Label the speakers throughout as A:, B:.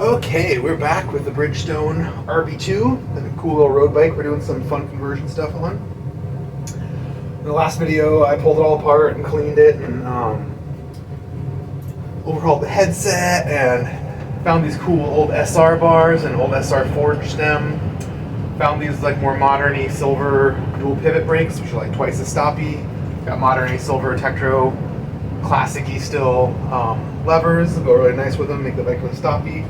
A: Okay, we're back with the Bridgestone RB2, a cool little road bike we're doing some fun conversion stuff on. In the last video, I pulled it all apart and cleaned it and overhauled the headset and found these cool old SR bars and old SR forge stem. Found these like more modern-y silver dual pivot brakes, which are like twice as stoppy. Got modern-y silver Tektro, classic-y still levers that go really nice with them, make the bike really stoppy.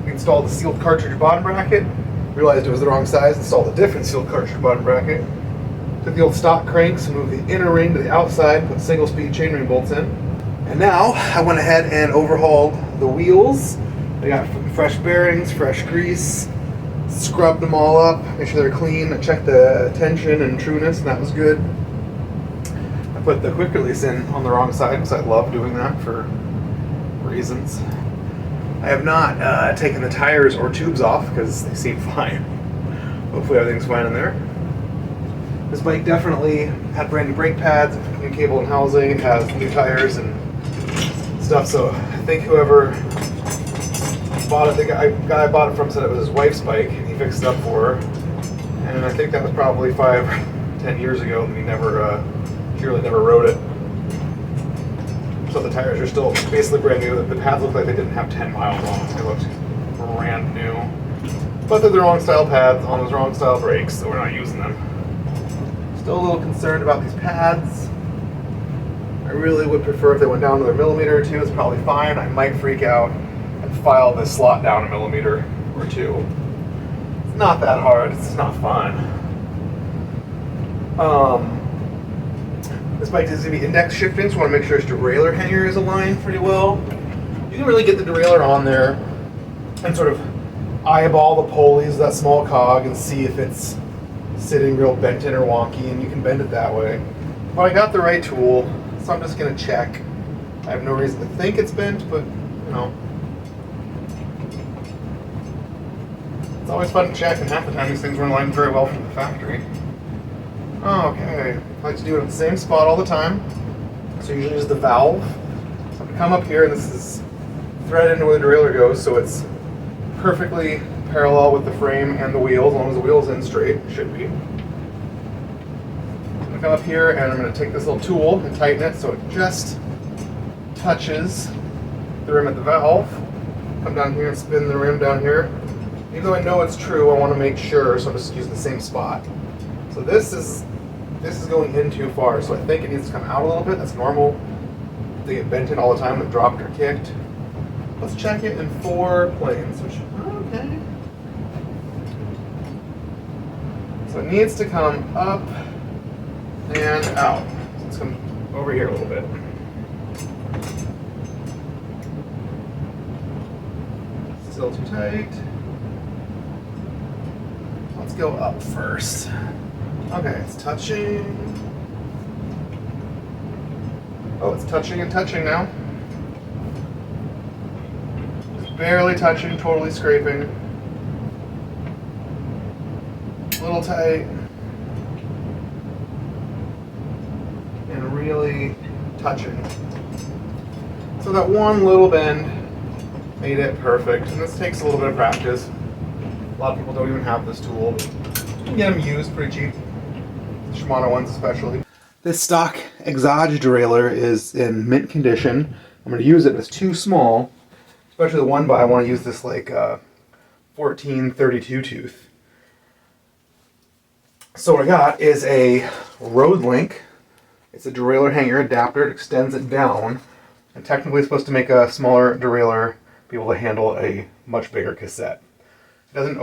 A: Installed the sealed cartridge bottom bracket, realized it was the wrong size, installed a different sealed cartridge bottom bracket. Took the old stock cranks and moved the inner ring to the outside, put single speed chainring bolts in. And now I went ahead and overhauled the wheels. They got fresh bearings, fresh grease, scrubbed them all up, made sure they're clean. I checked the tension and trueness, and that was good. I put the quick release in on the wrong side because I love doing that for reasons. I have not taken the tires or tubes off because they seem fine. Hopefully everything's fine in there. This bike definitely had brand new brake pads, new cable and housing. It has new tires and stuff, so I think whoever bought it, the guy I bought it from said it was his wife's bike, and he fixed it up for her. And I think that was probably 5 or 10 years ago, and she really never rode it. So the tires are still basically brand new. The pads look like they didn't have 10 miles on them. They looked brand new. But they're the wrong style pads on those wrong style brakes, so we're not using them. Still a little concerned about these pads. I really would prefer if they went down another millimeter or two. It's probably fine. I might freak out and file this slot down a millimeter or two. It's not that hard. It's just not fun. This bike is going to be index shifting, so I want to make sure its derailleur hanger is aligned pretty well. You can really get the derailleur on there and sort of eyeball the pulleys of that small cog and see if it's sitting real bent in or wonky, and you can bend it that way. But I got the right tool, so I'm just going to check. I have no reason to think it's bent, but you know. It's always fun to check, and half the time these things run aligned very well from the factory. Okay, I like to do it at the same spot all the time. So usually use the valve. So I'm going to come up here, and this is threaded into where the derailleur goes, so it's perfectly parallel with the frame and the wheels, as long as the wheel's in straight, it should be. I'm going to come up here, and I'm going to take this little tool and tighten it so it just touches the rim at the valve. Come down here and spin the rim down here. Even though I know it's true, I want to make sure, so I'm just using the same spot. So this is going in too far, so I think it needs to come out a little bit. That's normal. They get bent in all the time when dropped or kicked. Let's check it in 4 planes. Okay. So it needs to come up and out. So let's come over here a little bit. Still too tight. Let's go up first. Okay, it's touching. Oh, it's touching and touching now. Just barely touching, totally scraping. A little tight. And really touching. So that one little bend made it perfect. And this takes a little bit of practice. A lot of people don't even have this tool, but you can get them used pretty cheap. Shimano ones especially. This stock Exage derailleur is in mint condition. I'm going to use it, but it's too small. Especially the 1x, I want to use this like 1432 tooth. So what I got is a Road Link. It's a derailleur hanger adapter. It extends it down. And technically it's supposed to make a smaller derailleur be able to handle a much bigger cassette. It's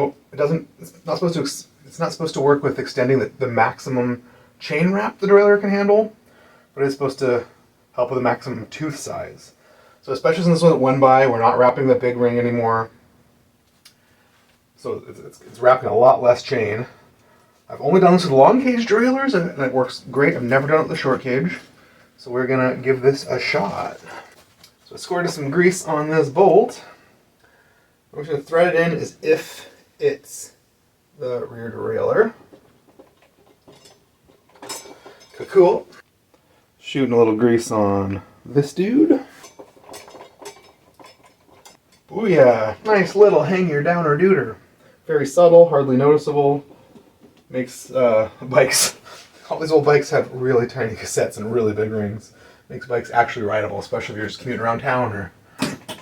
A: not supposed to work with extending the maximum chain wrap the derailleur can handle, but it's supposed to help with the maximum tooth size. So especially since this one's 1x, we're not wrapping the big ring anymore. So it's wrapping a lot less chain. I've only done this with long cage derailleurs, and it works great. I've never done it with the short cage. So we're gonna give this a shot. So I squirted some grease on this bolt. I'm just going to thread it in as if it's the rear derailleur. Cool. Shooting a little grease on this dude. Ooh yeah, nice little hanger downer duder. Very subtle, hardly noticeable. Makes bikes, all these old bikes have really tiny cassettes and really big rings. Makes bikes actually rideable, especially if you're just commuting around town or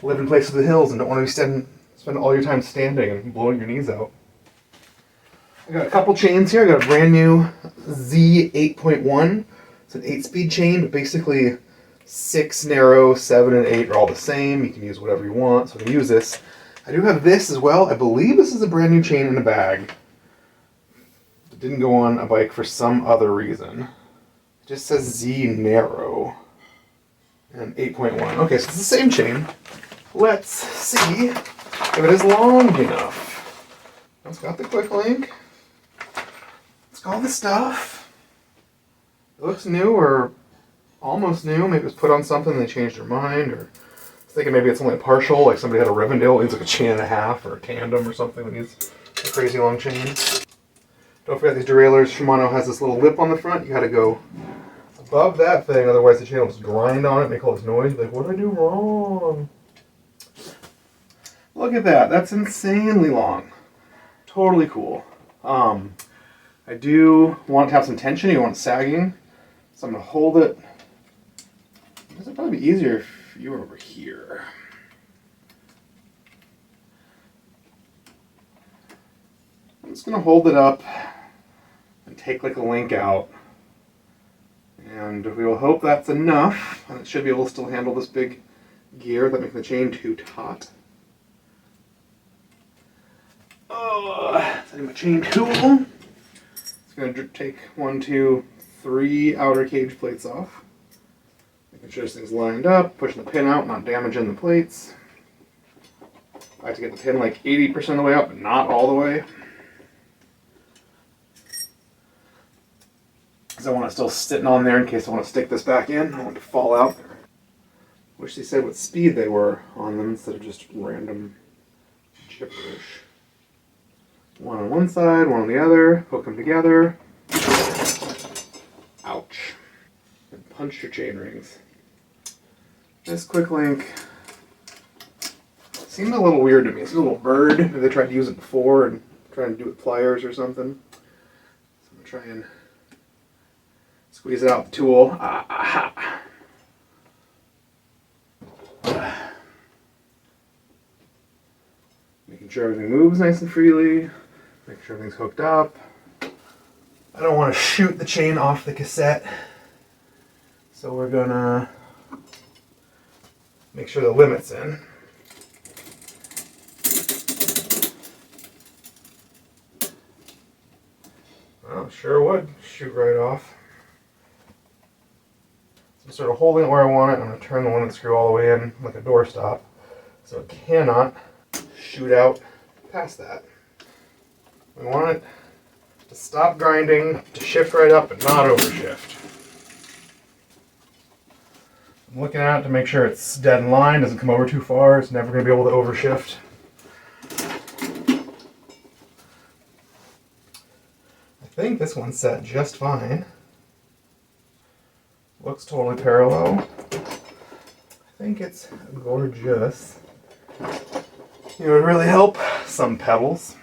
A: live in place of the hills and don't want to be spend all your time standing and blowing your knees out. I got a couple chains here. I got a brand new Z 8.1. It's an 8-speed chain, but basically 6 narrow, 7 and 8 are all the same. You can use whatever you want, so I'm going to use this. I do have this as well. I believe this is a brand new chain in the bag. It didn't go on a bike for some other reason. It just says Z narrow and 8.1. Okay, so it's the same chain. Let's see if it is long enough. It's got the quick link. It's got all the stuff. It looks new or almost new. Maybe it was put on something and they changed their mind, or thinking maybe it's only partial, like somebody had a Rivendell, it needs like a chain and a half, or a tandem or something that needs a crazy long chain. Don't forget these derailleurs. Shimano has this little lip on the front. You gotta go above that thing, otherwise the chain will just grind on it, make all this noise. Like, what did I do wrong? Look at that. That's insanely long. Totally cool. I do want it to have some tension. You want it sagging. So I'm going to hold it. This would probably be easier if you were over here. I'm just going to hold it up and take like a link out. And we will hope that's enough. And it should be able to still handle this big gear without making the chain too taut. Setting my chain tool. It's going to take 1, 2, 3 outer cage plates off. Making sure this thing's lined up, pushing the pin out, not damaging the plates. I have to get the pin like 80% of the way up, but not all the way. Because I want it still sitting on there in case I want to stick this back in. I don't want it to fall out. Wish they said what speed they were on them instead of just random gibberish. One on one side, one on the other, hook them together. Ouch. And punch your chain rings. This quick link seemed a little weird to me. It's a little bird. Maybe they tried to use it before and trying to do it with pliers or something. So I'm going to try and squeeze it out with the tool. Making sure everything moves nice and freely. Make sure everything's hooked up. I don't want to shoot the chain off the cassette, so we're gonna make sure the limit's in. Well, sure would shoot right off. So I'm sort of holding it where I want it. I'm going to turn the limit screw all the way in like a doorstop, so it cannot shoot out past that. We want it to stop grinding, to shift right up, but not overshift. I'm looking at it to make sure it's dead in line, doesn't come over too far. It's never going to be able to overshift. I think this one's set just fine. Looks totally parallel. I think it's gorgeous. It would really help some pedals.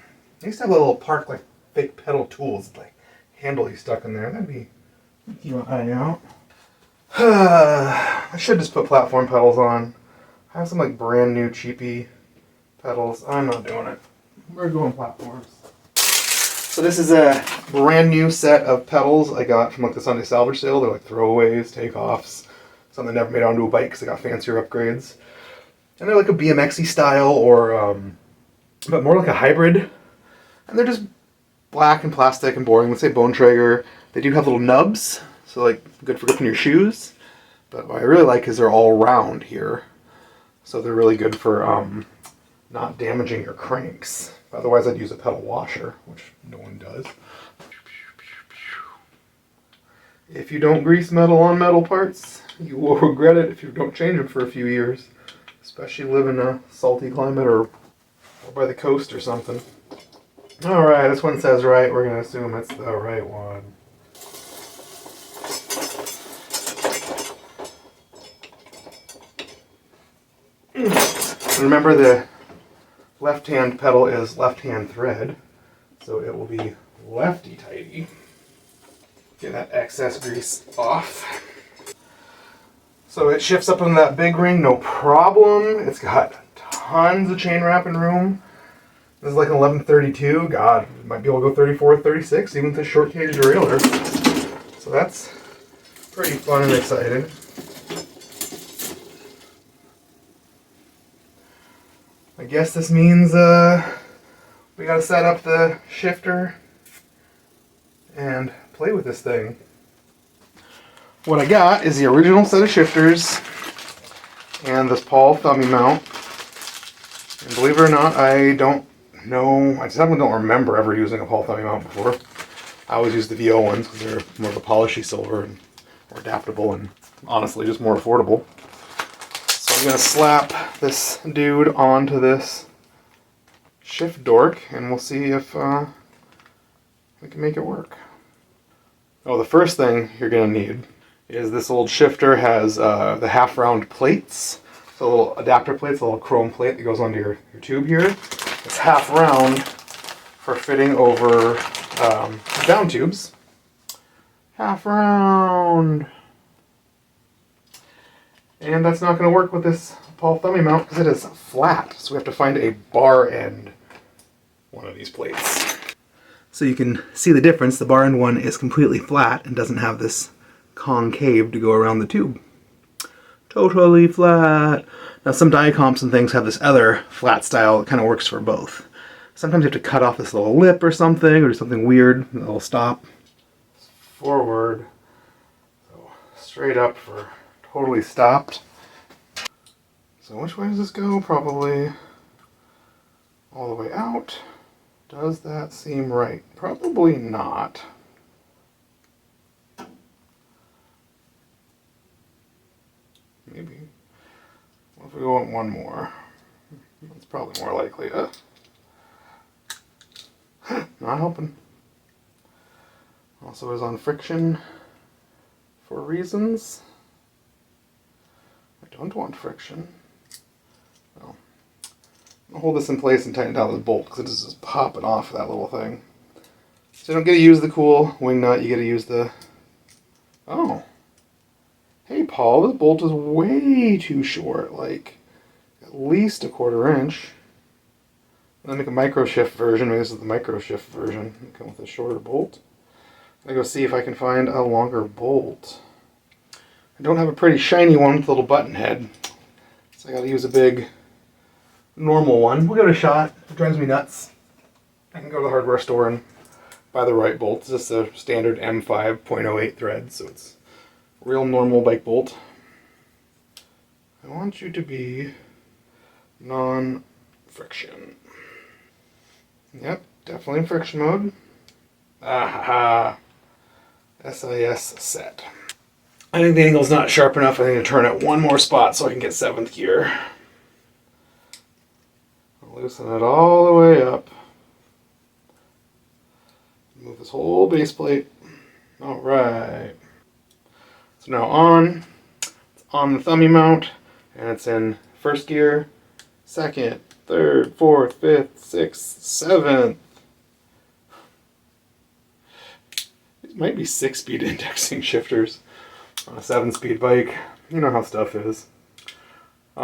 A: I used to have a little park like fake pedal tools, like handle you stuck in there. That'd be keep an eye out. I should just put platform pedals on. I have some like brand new cheapy pedals. I'm not doing it. We're going platforms. So this is a brand new set of pedals I got from like the Sunday salvage sale. They're like throwaways, takeoffs, something I never made onto a bike because they got fancier upgrades. And they're like a BMX-y style, or but more like a hybrid. And they're just black and plastic and boring. Let's say Bone Traeger. They do have little nubs, so like good for gripping your shoes. But what I really like is they're all round here, so they're really good for not damaging your cranks. Otherwise, I'd use a pedal washer, which no one does. If you don't grease metal on metal parts, you will regret it if you don't change them for a few years. Especially live in a salty climate or by the coast or something. Alright, this one says right. We're going to assume it's the right one. Remember, the left-hand pedal is left-hand thread, so it will be lefty-tighty. Get that excess grease off. So it shifts up in that big ring, no problem. It's got tons of chain wrapping room. This is like an 1132. God, might be able to go 34, 36, even with a short cage derailleur. So that's pretty fun and exciting. I guess this means we gotta set up the shifter and play with this thing. What I got is the original set of shifters and this Paul Thummy mount. And believe it or not, I don't know, I definitely don't remember ever using a Paul Thummy mount before. I always use the VO ones because they're more of a polishy silver and more adaptable and honestly just more affordable. So I'm going to slap this dude onto this shift dork and we'll see if we can make it work. Oh, the first thing you're going to need is this old shifter has the half round plates. So a little adapter plates, a little chrome plate that goes onto your tube here. It's half round for fitting over down tubes. Half round. And that's not going to work with this Paul Thummy mount because it is flat. So we have to find a bar end one of these plates. So you can see the difference. The bar end one is completely flat and doesn't have this concave to go around the tube. Totally flat. Now some Diacomps and things have this other flat style that kind of works for both. Sometimes you have to cut off this little lip or something, or do something weird, and it'll stop. Forward. So straight up for totally stopped. So which way does this go? Probably all the way out. Does that seem right? Probably not. Maybe. What if we go on one more? That's probably more likely. Not helping. Also is on friction for reasons. I don't want friction. Well, I'm gonna hold this in place and tighten down this bolt because it is just popping off that little thing. So you don't get to use the cool wing nut, you get to use the... Oh. Hey Paul, this bolt is way too short, like at least 1/4 inch. I'm gonna make a micro shift version. Maybe this is the micro shift version. Come with a shorter bolt. I'm gonna go see if I can find a longer bolt. I don't have a pretty shiny one with a little button head, so I gotta use a big normal one. We'll give it a shot. It drives me nuts. I can go to the hardware store and buy the right bolt. It's just a standard M5.08 thread, so it's real normal bike bolt. I want you to be non-friction. Yep, definitely in friction mode. Ah, SIS set. I think the angle's not sharp enough. I need to turn it one more spot so I can get 7th gear. I'll loosen it all the way up. Move this whole base plate. Alright. So now it's on the thummy mount, and it's in 1st gear, 2nd, 3rd, 4th, 5th, 6th, 7th. These might be 6-speed indexing shifters on a 7-speed bike. You know how stuff is. It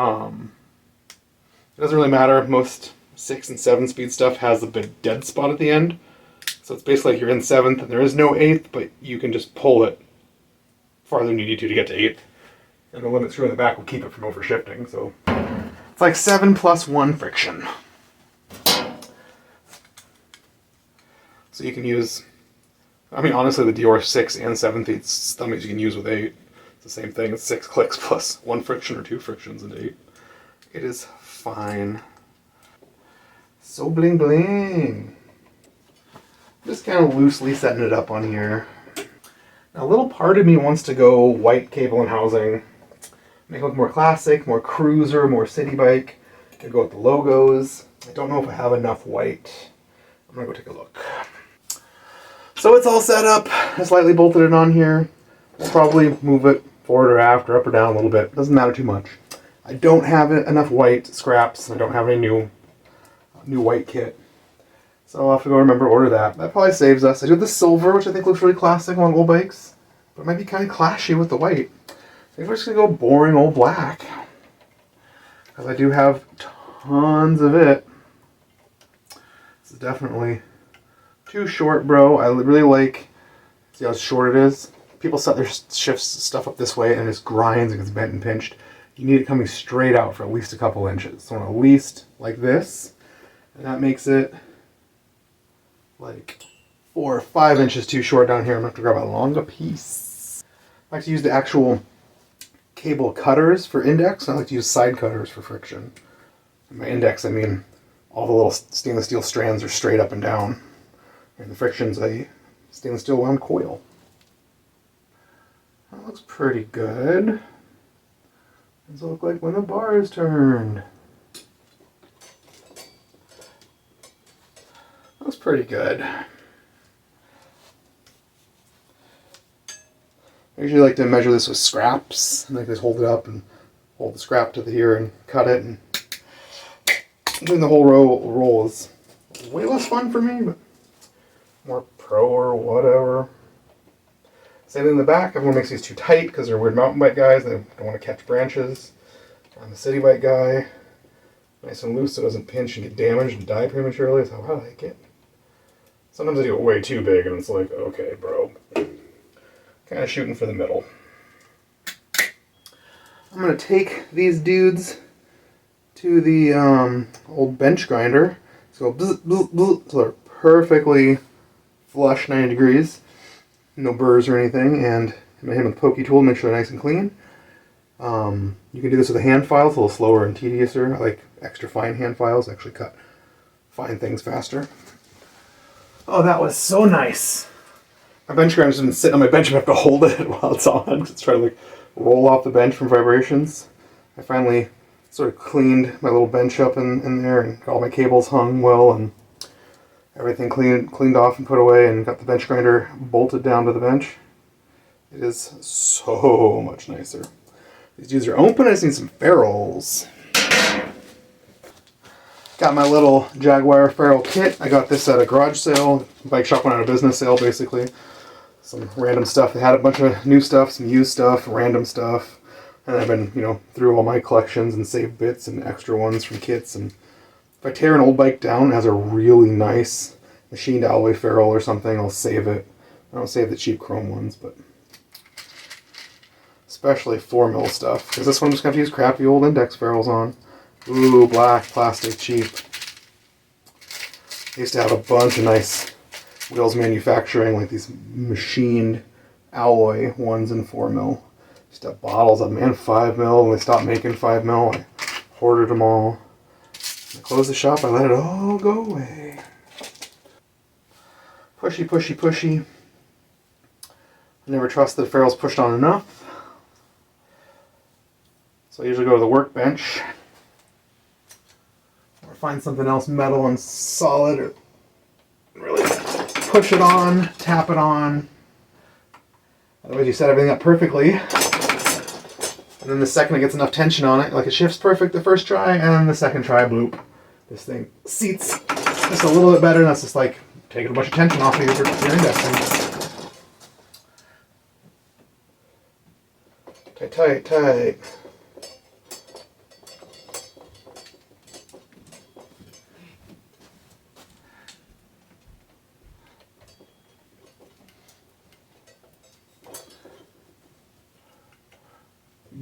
A: doesn't really matter. Most 6 and 7-speed stuff has a big dead spot at the end. So it's basically like you're in 7th and there is no 8th, but you can just pull it farther than you need to get to 8th. And the limit screw in the back will keep it from overshifting. So it's like 7 plus 1 friction. So you can use, I mean, honestly, the Dior 6 and 7th thummies you can use with 8. It's the same thing. It's 6 clicks plus 1 friction or 2 frictions into 8. It is fine. So bling bling. Just kind of loosely setting it up on here. Now, a little part of me wants to go white cable and housing. Make it look more classic, more cruiser, more city bike. And go with the logos. I don't know if I have enough white. I'm gonna go take a look. So it's all set up. I slightly bolted it on here. We'll probably move it forward or after, up or down a little bit. Doesn't matter too much. I don't have enough white scraps. I don't have any new new white kit. So I'll have to go remember to order that. That probably saves us. I do the silver, which I think looks really classic on old bikes. But it might be kind of clashy with the white. I think we're just going to go boring old black. Because I do have tons of it. This is definitely too short, bro. I really like, see how short it is? People set their shifts stuff up this way and it just grinds and gets bent and pinched. You need it coming straight out for at least a couple inches. So at least like this. And that makes it like 4 or 5 inches too short down here. I'm going to have to grab a longer piece. I like to use the actual cable cutters for index. I like to use side cutters for friction. And by index, I mean all the little stainless steel strands are straight up and down. And the friction's a stainless steel wound coil. That looks pretty good. Does it look like when the bar is turned? Looks pretty good. I usually like to measure this with scraps. And I just hold it up and hold the scrap to the here and cut it. And doing the whole roll is way less fun for me, but more pro or whatever. Same thing in the back. Everyone makes these too tight because they're weird mountain bike guys. They don't want to catch branches. I'm a city bike guy. Nice and loose so it doesn't pinch and get damaged and die prematurely. That's how I like it. Sometimes I do it way too big and it's like, okay, bro. Kind of shooting for the middle. I'm going to take these dudes to the old bench grinder. So bzz, bzz, bzz, so they're perfectly flush 90 degrees. No burrs or anything. And I'm going to hit them with the pokey tool to make sure they're nice and clean. You can do this with a hand file. It's a little slower and tediouser. I like extra fine hand files. Actually cut fine things faster. Oh, that was so nice. My bench grinder's been sitting on my bench. I have to hold it while it's on because it's trying to like roll off the bench from vibrations. I finally sort of cleaned my little bench up in there and got all my cables hung well and everything cleaned off and put away and got the bench grinder bolted down to the bench. It is so much nicer. These dudes are open. I just need some ferrules. Got my little Jaguar ferrule kit. I got this at a garage sale. Bike shop went out of business sale, basically. Some random stuff. They had a bunch of new stuff, some used stuff, random stuff. And I've been, through all my collections and saved bits and extra ones from kits. And if I tear an old bike down, it has a really nice machined alloy ferrule or something, I'll save it. I don't save the cheap chrome ones, but especially 4mm stuff. Because this one I'm just going to use crappy old index ferrules on. Ooh, black, plastic, cheap. I used to have a bunch of nice Wheels Manufacturing, like these machined alloy ones in 4mm. Used to have bottles of them in 5mm, and they stopped making 5mm. I hoarded them all. I closed the shop, I let it all go away. Pushy, pushy, pushy. I never trust that the ferrule's pushed on enough. So I usually go to the workbench. Or find something else metal and solid, or really push it on, tap it on. Otherwise you set everything up perfectly. And then the second it gets enough tension on it, like it shifts perfect the first try, and then the second try, bloop. This thing seats just a little bit better, and that's just like taking a bunch of tension off of you for your indexing. Tight, tight, tight.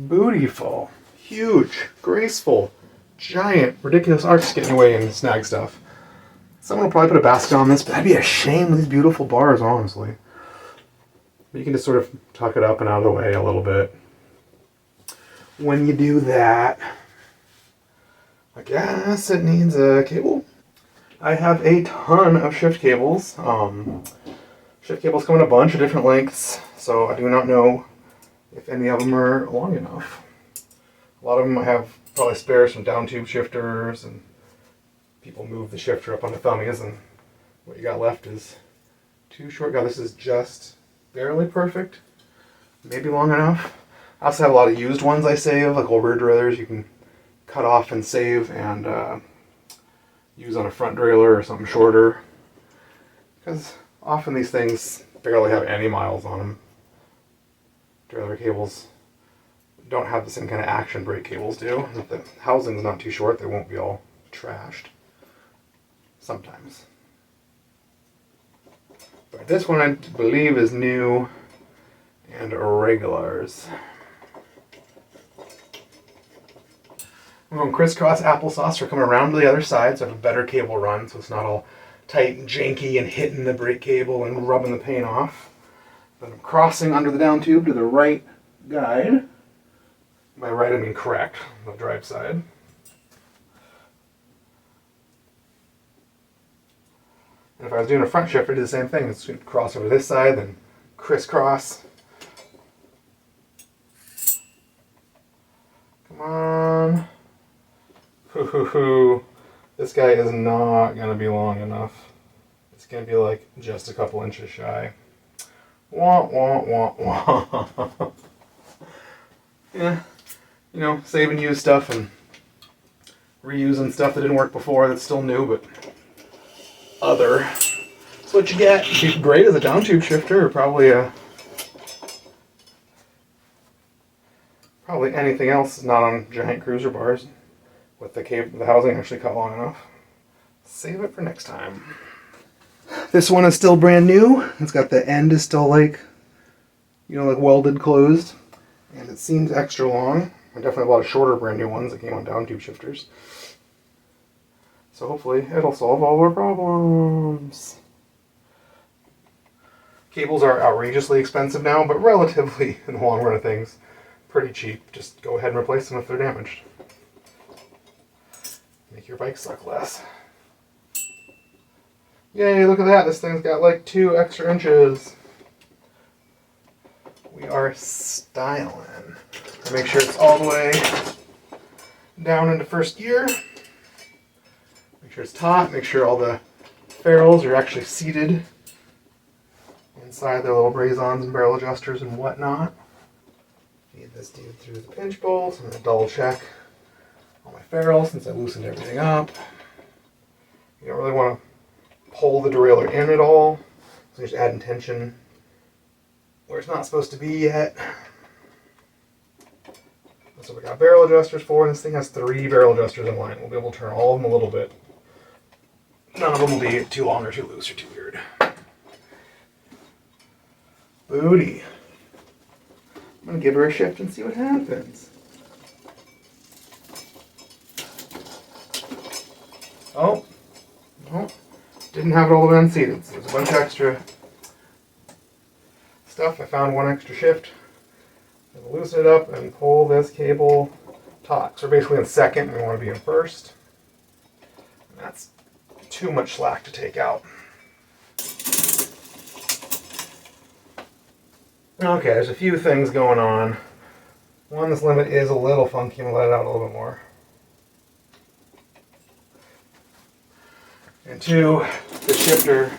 A: Beautiful, huge, graceful, giant, ridiculous arcs getting away and snag stuff. Someone will probably put a basket on this, but that'd be a shame with these beautiful bars, honestly. But you can just sort of tuck it up and out of the way a little bit. When you do that, I guess it needs a cable. I have a ton of shift cables. Shift cables come in a bunch of different lengths, so I do not know if any of them are long enough. A lot of them I have probably spares from down tube shifters, and people move the shifter up on the thummies, and what you got left is too short. God, this is just barely perfect. Maybe long enough. I also have a lot of used ones I save, like old rear derailleurs you can cut off and save, and use on a front derailleur or something shorter. Because often these things barely have any miles on them. Derailleur cables don't have the same kind of action brake cables do. If the housing's not too short, they won't be all trashed. Sometimes. But this one I believe is new and regulars. I'm going crisscross applesauce for coming around to the other side, so I have a better cable run, so it's not all tight and janky and hitting the brake cable and rubbing the paint off. But I'm crossing under the down tube to the right guide. By right I mean correct, the drive side. And if I was doing a front shift, I'd do the same thing. It's cross over this side, then crisscross. Come on. Hoo. This guy is not going to be long enough. It's going to be like just a couple inches shy. Wah, wah, wah, wah. Yeah, you know, saving used stuff and reusing stuff that didn't work before that's still new, but other. That's what you get. It'd be great as a down tube shifter, or probably anything else not on giant cruiser bars with the housing actually cut long enough. Save it for next time. This one is still brand new. It's got the end is still like welded closed, and it seems extra long. I definitely have a lot of shorter brand new ones that came on down tube shifters. So hopefully it'll solve all our problems. Cables are outrageously expensive now, but relatively, in the long run of things, pretty cheap. Just go ahead and replace them if they're damaged. Make your bike suck less. Yay, look at that. This thing's got like 2 extra inches. We are styling. Make sure it's all the way down into first gear. Make sure it's taut. Make sure all the ferrules are actually seated inside their little brazons and barrel adjusters and whatnot. Feed this dude through the pinch bolts. I'm going to double check all my ferrules since I loosened everything up. You don't really want to pull the derailleur in at all, so you're just adding tension where it's not supposed to be yet. That's what we got barrel adjusters for, and this thing has 3 barrel adjusters in line. We'll be able to turn all of them a little bit. None of them will be too long or too loose or too weird. Booty. I'm going to give her a shift and see what happens. Oh. No. Didn't have it all the way unseated, so there's a bunch of extra stuff. I found 1 extra shift. I'm going to loosen it up and pull this cable taut. So we're basically in second, and we want to be in first. And that's too much slack to take out. Okay, there's a few things going on. One, this limit is a little funky. I'm going to let it out a little bit more. And 2, the shifter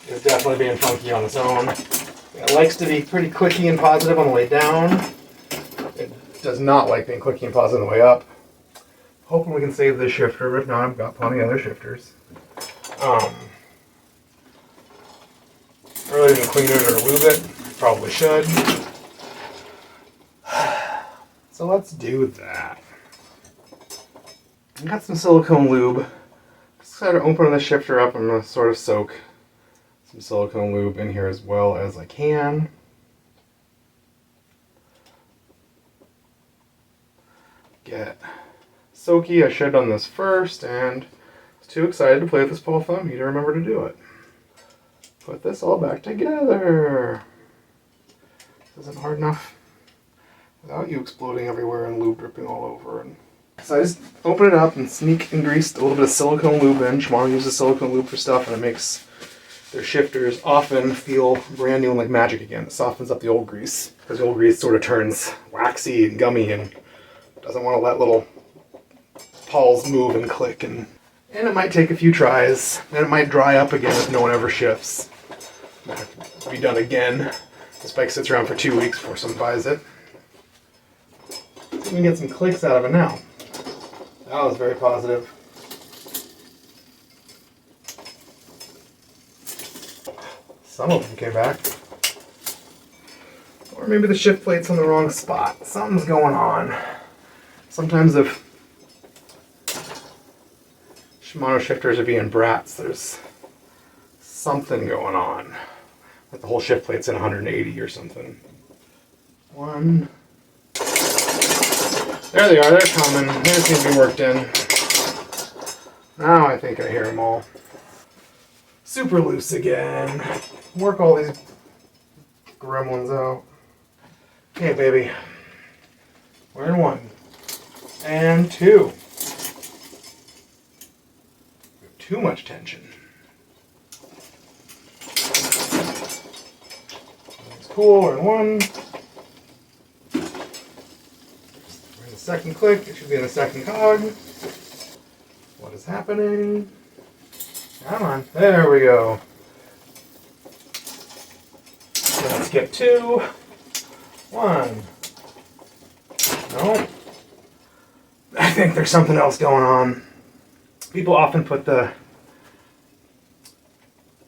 A: is definitely being funky on its own. It likes to be pretty clicky and positive on the way down. It does not like being clicky and positive on the way up. Hoping we can save this shifter, but if not, I've got plenty of other shifters. Really didn't clean it or lube it. Probably should. So let's do that. I got some silicone lube. Just to open the shifter up, I'm going to sort of soak some silicone lube in here as well as I can. Get soaky. I should have done this first, and I was too excited to play with this Paul Thumb to remember to do it. Put this all back together. This isn't hard enough without you exploding everywhere and lube dripping all over. So I just open it up and sneak and grease a little bit of silicone lube in. Shimano uses silicone lube for stuff, and it makes their shifters often feel brand new and like magic again. It softens up the old grease, because the old grease sort of turns waxy and gummy and doesn't want to let little pawls move and click. And it might take a few tries, and it might dry up again if no one ever shifts. It might have to be done again. This bike sits around for 2 weeks before someone buys it. So we can get some clicks out of it now. That was very positive. Some of them came back. Or maybe the shift plate's in the wrong spot. Something's going on. Sometimes if Shimano shifters are being brats, there's something going on. Like the whole shift plate's in 180 or something. One. There they are, they're coming. They just need to be worked in. Now I think I hear them all. Super loose again. Work all these gremlins out. Okay, baby. We're in 1. And 2. Too much tension. That's cool, we're in 1. We're in the second click, it should be in the second cog. What is happening? Come on, there we go. Let's skip 2. 1. No. I think there's something else going on. People often put the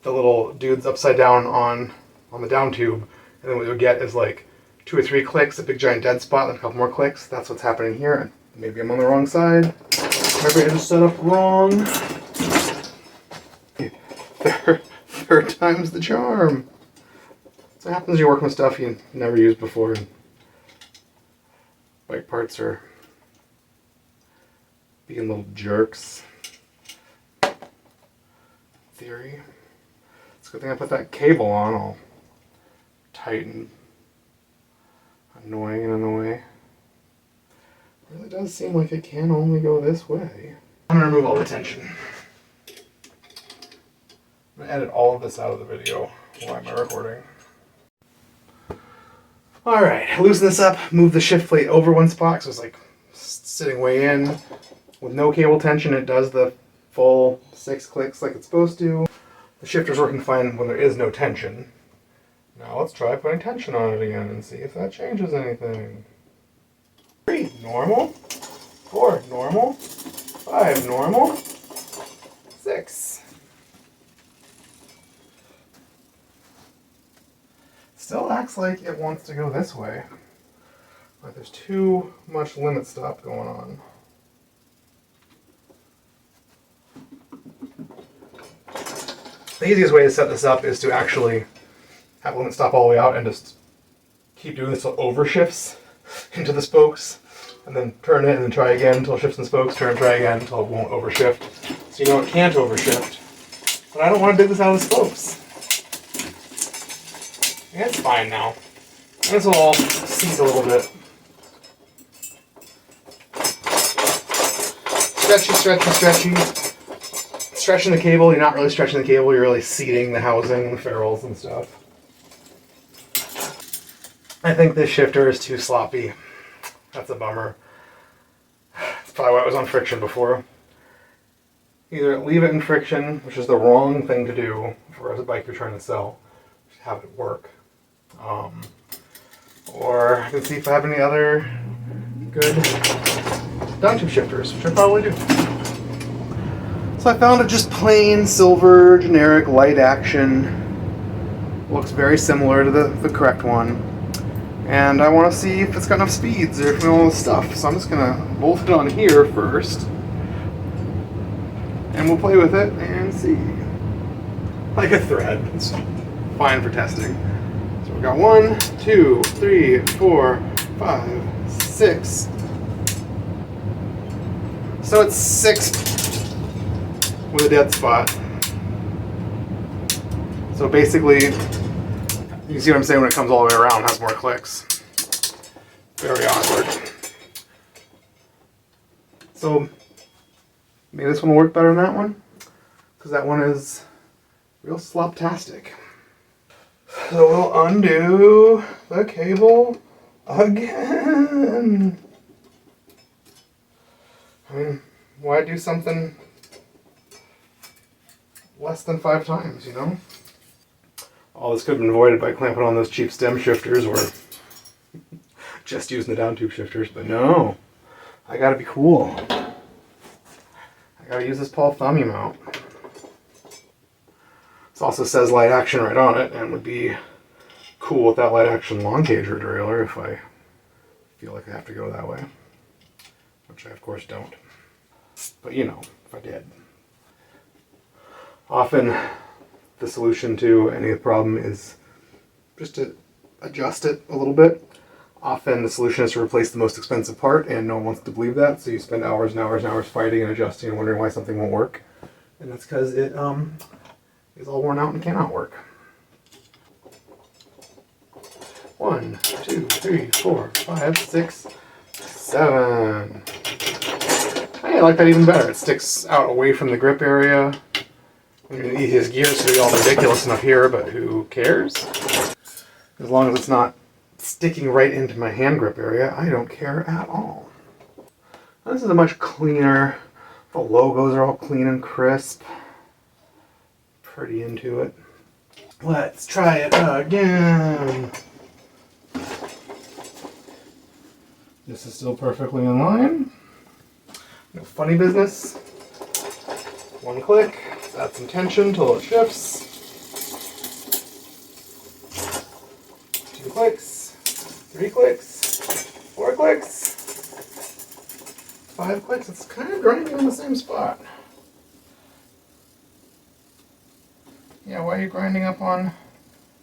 A: little dudes upside down on the down tube, and then what you'll get is like 2 or 3 clicks, a big giant dead spot, and a couple more clicks. That's what's happening here. Maybe I'm on the wrong side. Maybe I just set up wrong. Third time's the charm. So it happens you're working with stuff you never used before, and bike parts are being little jerks. Theory. It's a good thing I put that cable on, all tight and annoying in a way. It really does seem like it can only go this way. I'm going to remove all the tension. I'm going to edit all of this out of the video while I'm recording. Alright, loosen this up, move the shift plate over 1 spot, so it's like sitting way in. With no cable tension, it does the full 6 clicks like it's supposed to. The shifter's working fine when there is no tension. Now let's try putting tension on it again and see if that changes anything. 3, normal. 4, normal. 5, normal. 6. Still acts like it wants to go this way. Like there's too much limit stop going on. The easiest way to set this up is to actually have limit stop all the way out and just keep doing this till it overshifts into the spokes, and then turn it and then try again until it shifts in the spokes, turn and try again until it won't overshift. So you know it can't overshift. But I don't want to dig this out of the spokes. Yeah, it's fine now. This will all seat a little bit. Stretchy, stretchy, stretchy. Stretching the cable, you're not really stretching the cable, you're really seating the housing and the ferrules and stuff. I think this shifter is too sloppy. That's a bummer. That's probably why it was on friction before. Either leave it in friction, which is the wrong thing to do for a bike you're trying to sell. Just have it work. Or I can see if I have any other good down tube shifters, which I probably do. So I found a just plain silver generic light action. Looks very similar to the correct one. And I want to see if it's got enough speeds or if all this stuff. So I'm just going to bolt it on here first. And we'll play with it and see. Like a thread. It's fine for testing. So we've got 1, 2, 3, 4, 5, 6. So it's 6 with a dead spot. So basically, you can see what I'm saying when it comes all the way around, it has more clicks. Very awkward. So maybe this one will work better than that one, because that one is real sloptastic. So we'll undo the cable again. I mean, why do something less than 5 times, you know? All this could have been avoided by clamping on those cheap stem shifters or just using the down tube shifters, but no. I gotta be cool. I gotta use this Paul Thummy mount. This also says light action right on it, and would be cool with that light action long gauge derailleur if I feel like I have to go that way, which I of course don't. But you know, if I did. Often the solution to any problem is just to adjust it a little bit. Often the solution is to replace the most expensive part, and no one wants to believe that, so you spend hours and hours and hours fighting and adjusting and wondering why something won't work. And that's because it is all worn out and cannot work. 1, 2, 3, 4, 5, 6, 7. Hey, I like that even better. It sticks out away from the grip area. I mean, his gears to be all ridiculous enough here, but who cares? As long as it's not sticking right into my hand grip area, I don't care at all. This is a much cleaner. The logos are all clean and crisp. Pretty into it. Let's try it again. This is still perfectly in line. No funny business. One click, add some tension till it shifts. 2 clicks, 3 clicks, 4 clicks, 5 clicks. It's kind of grinding on the same spot. Yeah, why are you grinding up on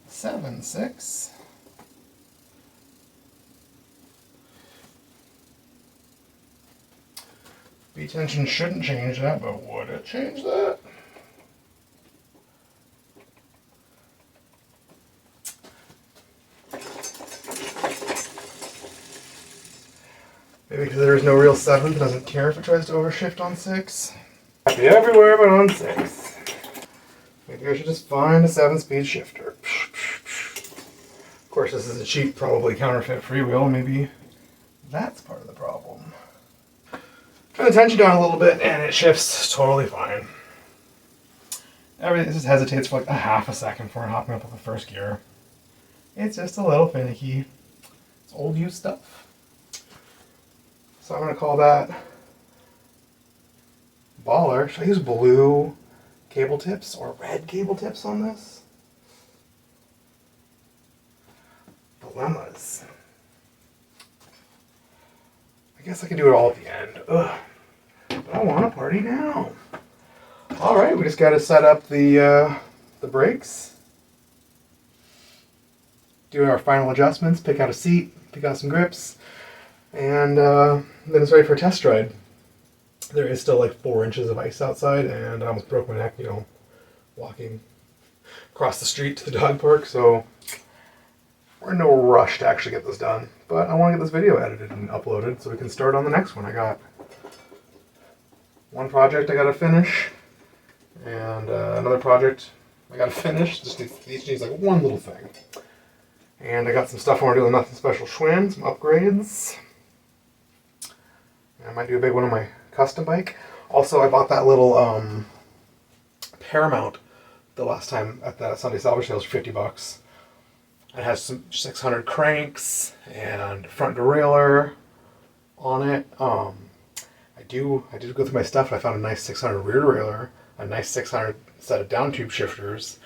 A: 7, 6? B-tension shouldn't change that, but would it change that? Maybe because there is no real 7, it doesn't care if it tries to overshift on 6. Happy everywhere but on 6. Maybe I should just find a 7-speed shifter. Of course, this is a cheap, probably counterfeit freewheel. Maybe that's part of the problem. Turn the tension down a little bit and it shifts totally fine. Everything just hesitates for like a half a second before hopping up with the first gear. It's just a little finicky. It's old used stuff. So I'm going to call that baller. Should I use blue cable tips or red cable tips on this? Dilemmas. I guess I can do it all at the end. Ugh. But I want to party now. Alright, we just got to set up the brakes. Do our final adjustments, pick out a seat, pick out some grips, and then it's ready for a test ride. There is still like 4 inches of ice outside, and I almost broke my neck, walking across the street to the dog park, so we're in no rush to actually get this done. But I want to get this video edited and uploaded so we can start on the next one. I got one project I got to finish, and another project I got to finish. Just each needs like one little thing. And I got some stuff I want to do with Nothing Special Schwinn, some upgrades. I might do a big one on my custom bike. Also, I bought that little Paramount the last time at that Sunday salvage sales for $50. It has some 600 cranks and front derailleur on it. I did go through my stuff and I found a nice 600 rear derailleur, a nice 600 set of down tube shifters.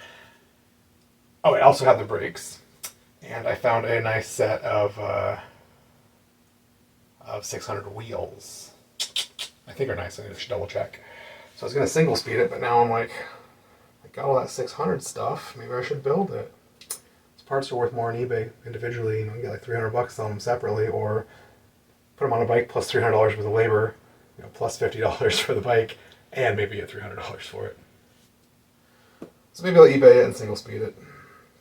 A: Oh, it also had the brakes. And I found a nice set of 600 wheels. I think are nice. I need to double check. So I was going to single speed it, but now I'm like, I got all that 600 stuff. Maybe I should build it. These parts are worth more on eBay individually. You get like $300 on them separately, or put them on a bike plus $300 worth of labor, plus $50 for the bike, and maybe get $300 for it. So maybe I'll eBay it and single speed it.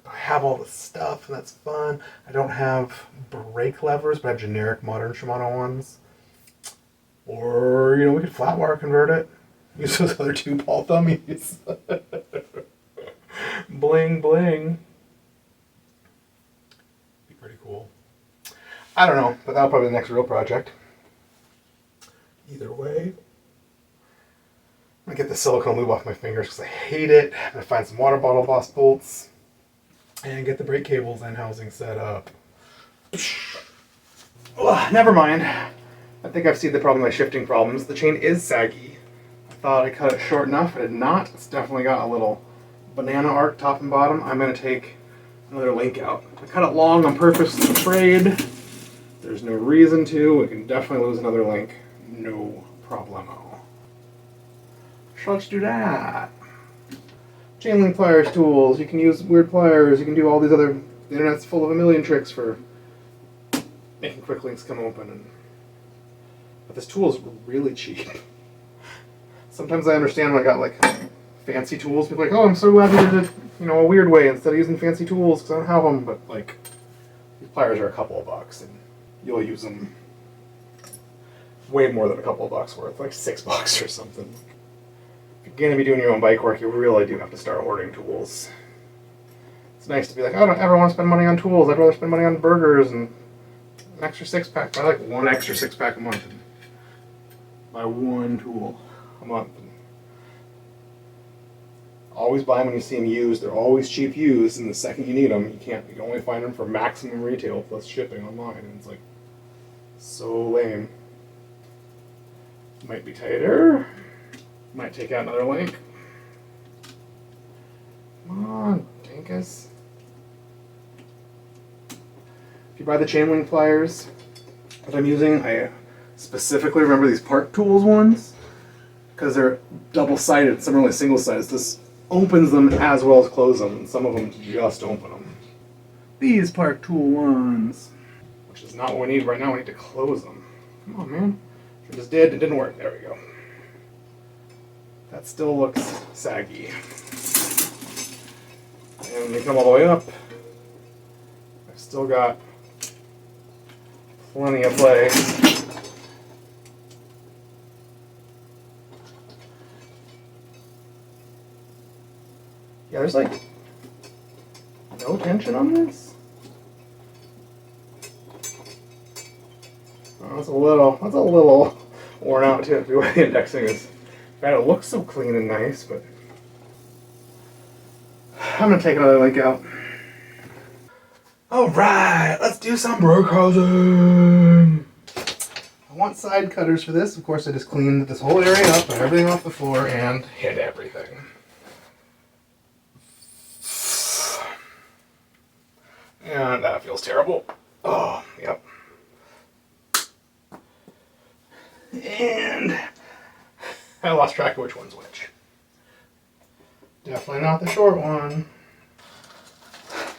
A: I have all the stuff, and that's fun. I don't have brake levers, but I have generic modern Shimano ones. Or, we could flat wire convert it. Use those other 2 ball thummies. Bling, bling. Be pretty cool. I don't know, but that'll probably be the next real project. Either way. I'm going to get the silicone lube off my fingers because I hate it. I'm going to find some water bottle boss bolts. And get the brake cables and housing set up. Ugh, never mind. I think I've seen the problem with my shifting problems. The chain is saggy. I thought I cut it short enough. I did not. It's definitely got a little banana arc top and bottom, I'm going to take another link out. I cut it long on purpose, I'm afraid. There's no reason to. We can definitely lose another link. No problemo. So let's do that. Chain link pliers tools. You can use weird pliers. You can do all these other... The internet's full of a million tricks for making quick links come open. But this tool is really cheap. Sometimes I understand when I got like fancy tools. People are like, oh, I'm so glad you did it, a weird way instead of using fancy tools because I don't have them. But like, these pliers are a couple of bucks, and you'll use them way more than a couple of bucks worth, like $6 or something. If you're gonna be doing your own bike work, you really do have to start ordering tools. It's nice to be like, oh, I don't ever want to spend money on tools. I'd rather spend money on burgers and an extra 6-pack. I like one extra 6-pack a month. And buy one tool a month. Always buy them when you see them used. They're always cheap used, and the second you need them, you can only find them for maximum retail plus shipping online. And it's like so lame. Might be tighter. Might take out another link. Come on, Dinkus. If you buy the chain link pliers that I'm using, I specifically remember these Park Tools ones because they're double-sided. Some are only single-sided. This opens them as well as close them, and some of them just open them. These Park Tool ones, which is not what we need right now. We need to close them. Come on, man. I just did. It didn't work. There we go. That still looks saggy. And when you come all the way up, I've still got plenty of play. Yeah, there's like no tension on this. Oh, that's a little worn out too. The way the indexing is. God, it looks so clean and nice, but I'm gonna take another link out. All right, let's do some broke housing. I want side cutters for this. Of course, I just cleaned this whole area up and everything off the floor and hit everything. And that feels terrible. Oh, yep. And I lost track of which one's which. Definitely not the short one.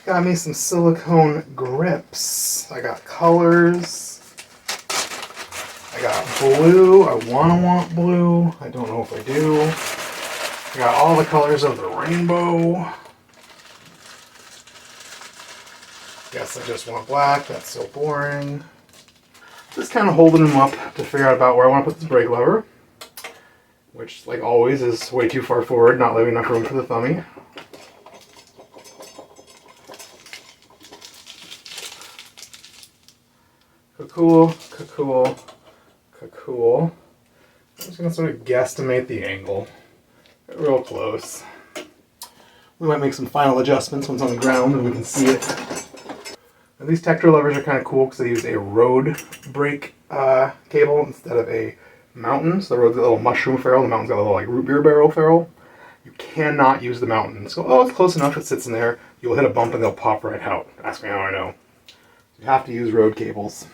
A: Got me some silicone grips. I got colors. I got blue. I want blue. I don't know if I do. I got all the colors of the rainbow. Guess I just want black. That's so boring. Just kind of holding them up to figure out about where I want to put this brake lever. Which, like always, is way too far forward, not leaving enough room for the thummy. Cool. I'm just going to sort of guesstimate the angle. Get real close. We might make some final adjustments once on the ground and we can see it. And these Tektro levers are kind of cool because they use a road brake cable instead of a mountain. So the road's got a little mushroom ferrule, the mountain's got a little like root beer barrel ferrule. You cannot use the mountain. So, oh, it's close enough, it sits in there. You'll hit a bump and they'll pop right out. Ask me how I know. You have to use road cables.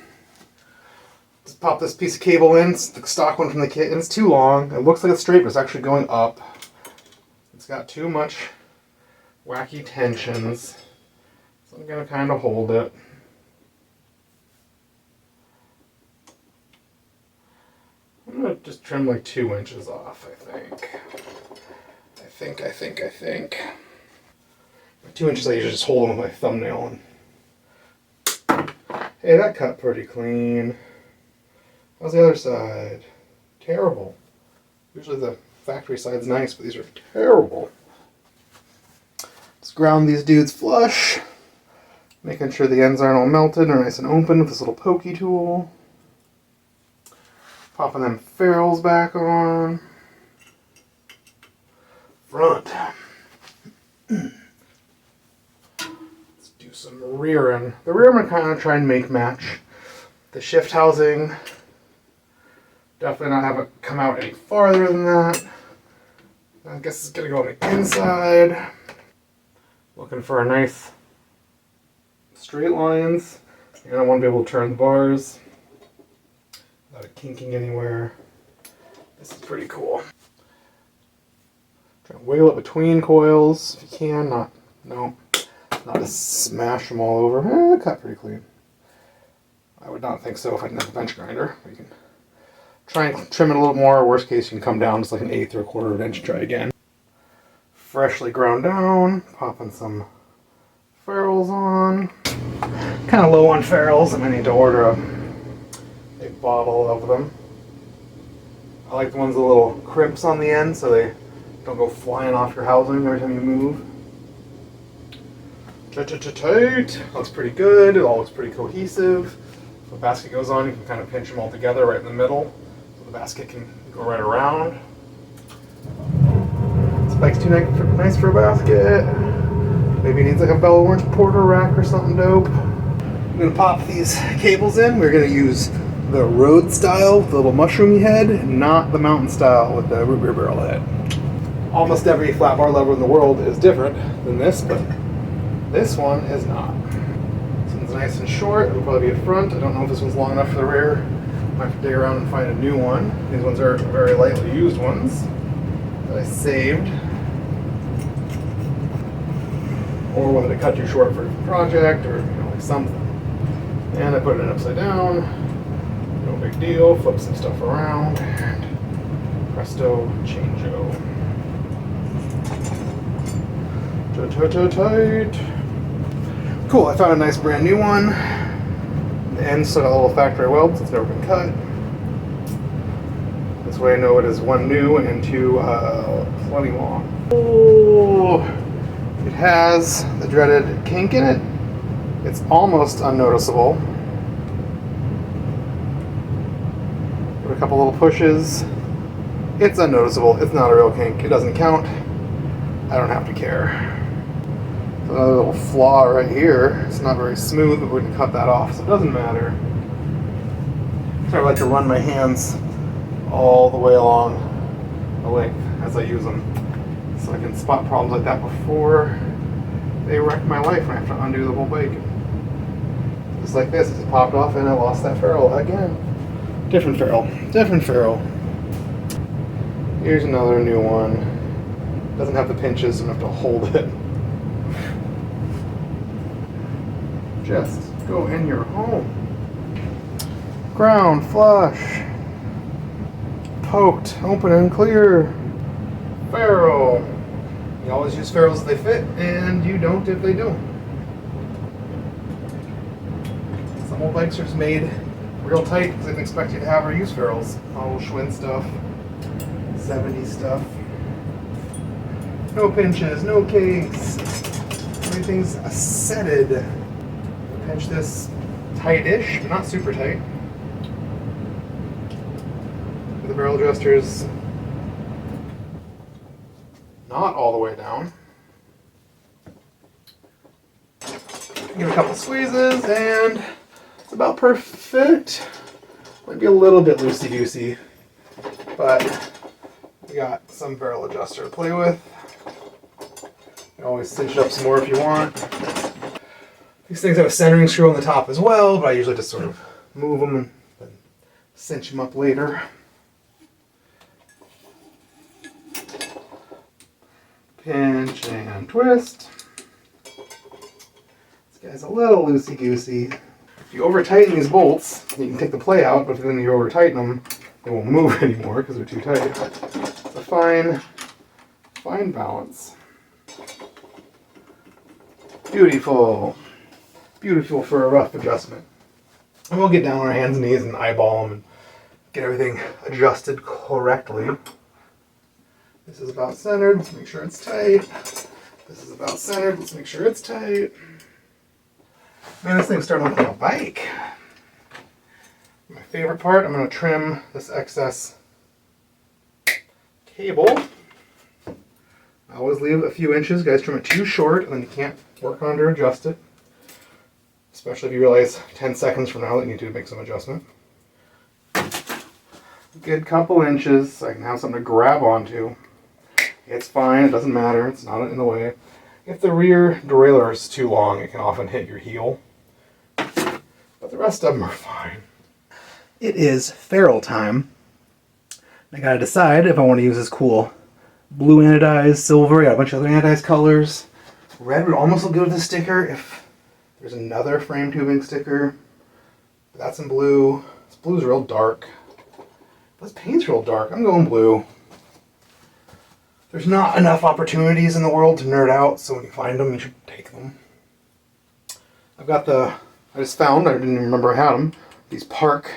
A: Just pop this piece of cable in, it's the stock one from the kit, and it's too long. It looks like it's straight, but it's actually going up. It's got too much wacky tensions. So I'm going to kind of hold it. I'm going to just trim like 2 inches off, I think. 2 inches I usually just hold them with my thumbnail. And hey, that cut pretty clean. How's the other side? Terrible. Usually the factory side's nice, but these are terrible. Just ground these dudes flush. Making sure the ends aren't all melted or nice and open with this little pokey tool. Popping them ferrules back on. Front. Let's do some rear end. The rear I'm going to kind of try and make match the shift housing. Definitely not have it come out any farther than that. I guess it's going to go on the inside. Looking for a nice straight lines, and I want to be able to turn the bars without it kinking anywhere. This is pretty cool. Try to wiggle it between coils if you can. Not to smash them all over. Cut pretty clean. I would not think so if I didn't have a bench grinder. You can try and trim it a little more. Worst case, you can come down just like an eighth or a quarter of an inch. Try again. Freshly ground down. Popping some ferrules on. Kind of low on ferrules. I might need to order a bottle of them. I like the ones with little crimps on the end so they don't go flying off your housing every time you move. Tight. Looks pretty good. It all looks pretty cohesive. If a basket goes on, you can kind of pinch them all together right in the middle so the basket can go right around. Spike's too nice for a basket. Maybe it needs like a Bella Orange Porter rack or something dope. I'm going to pop these cables in. We're going to use the road style with the little mushroomy head, not the mountain style with the root beer barrel head. Almost every flat bar lever in the world is different than this, but this one is not. This one's nice and short. It'll probably be at front. I don't know if this one's long enough for the rear. Might have to dig around and find a new one. These ones are very lightly used ones that I saved. Or wanted to cut too short for a project or like something. And I put it upside down. No big deal. Flip some stuff around. And presto, changeo. Tight. Cool, I found a nice brand new one. The end still got a little factory weld, so it's never been cut. This way I know it is one new and two plenty long. Oh, it has the dreaded kink in it. It's almost unnoticeable. Give it a couple little pushes. It's unnoticeable. It's not a real kink. It doesn't count. I don't have to care. Another little flaw right here. It's not very smooth, but we're going to cut that off, so it doesn't matter. So I like to run my hands all the way along the length as I use them, so I can spot problems like that before they wreck my life and I have to undo the whole bike. Just like this, it just popped off and I lost that ferrule again. Different ferrule. Here's another new one. Doesn't have the pinches, so I don't have to hold it. Just go in your home. Ground flush. Poked, open and clear. Ferrule. You always use ferrules if they fit, and you don't if they don't. Some old bikes are just made real tight because they didn't expect you to have or use ferrules. All Schwinn stuff, 70s stuff. No pinches, no kinks. Everything's setted. Pinch this tight-ish, but not super tight. The barrel adjuster's not all the way down. Give it a couple squeezes and it's about perfect. Might be a little bit loosey-goosey, but we got some barrel adjuster to play with. You can always cinch it up some more if you want. These things have a centering screw on the top as well, but I usually just sort of move them and then cinch them up later. Pinch and twist. This guy's a little loosey-goosey. If you over-tighten these bolts, you can take the play out, but if then you over-tighten them, they won't move anymore because they're too tight. It's a fine balance. Beautiful. Beautiful for a rough adjustment. And we'll get down on our hands and knees and eyeball them and get everything adjusted correctly. This is about centered. Let's make sure it's tight. This is about centered. Let's make sure it's tight. Man, this thing's starting to look like a bike. My favorite part, I'm going to trim this excess cable. I always leave a few inches. Guys, trim it too short and then you can't work on it or adjust it. Especially if you realize 10 seconds from now that you need to make some adjustment. Good couple inches so I can have something to grab onto. It's fine, it doesn't matter, it's not in the way. If the rear derailleur is too long, it can often hit your heel. But the rest of them are fine. It is ferrule time. I gotta decide if I want to use this cool blue anodized, silver, I got a bunch of other anodized colors. Red would almost look good with the sticker if there's another frame tubing sticker. But that's in blue. This blue's real dark. This paint's real dark. I'm going blue. There's not enough opportunities in the world to nerd out, so when you find them, you should take them. I've got I just found, I didn't even remember I had them, these Park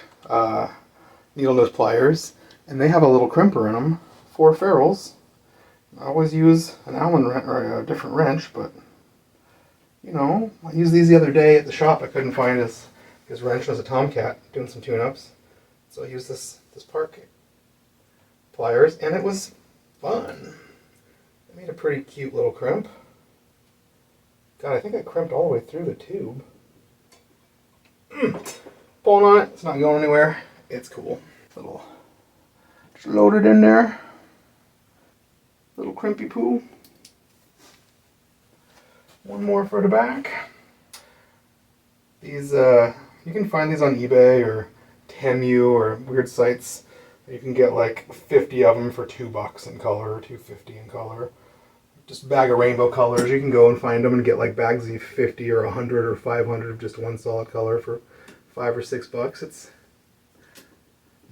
A: needle nose pliers, and they have a little crimper in them for ferrules. I always use an Allen wrench or a different wrench, but you know, I used these the other day at the shop. I couldn't find his wrench was a Tomcat doing some tune-ups, so I used this Park pliers, and it was fun. I made a pretty cute little crimp. God, I think I crimped all the way through the tube. Pulling on it, it's not going anywhere. It's cool. Just load it in there. Little crimpy poo. One more for the back. These, you can find these on eBay or Temu or weird sites. You can get like 50 of them for $2 in color, or $2.50 in color. Just a bag of rainbow colors. You can go and find them and get like bags of 50 or 100 or 500 of just one solid color for $5 or $6. It's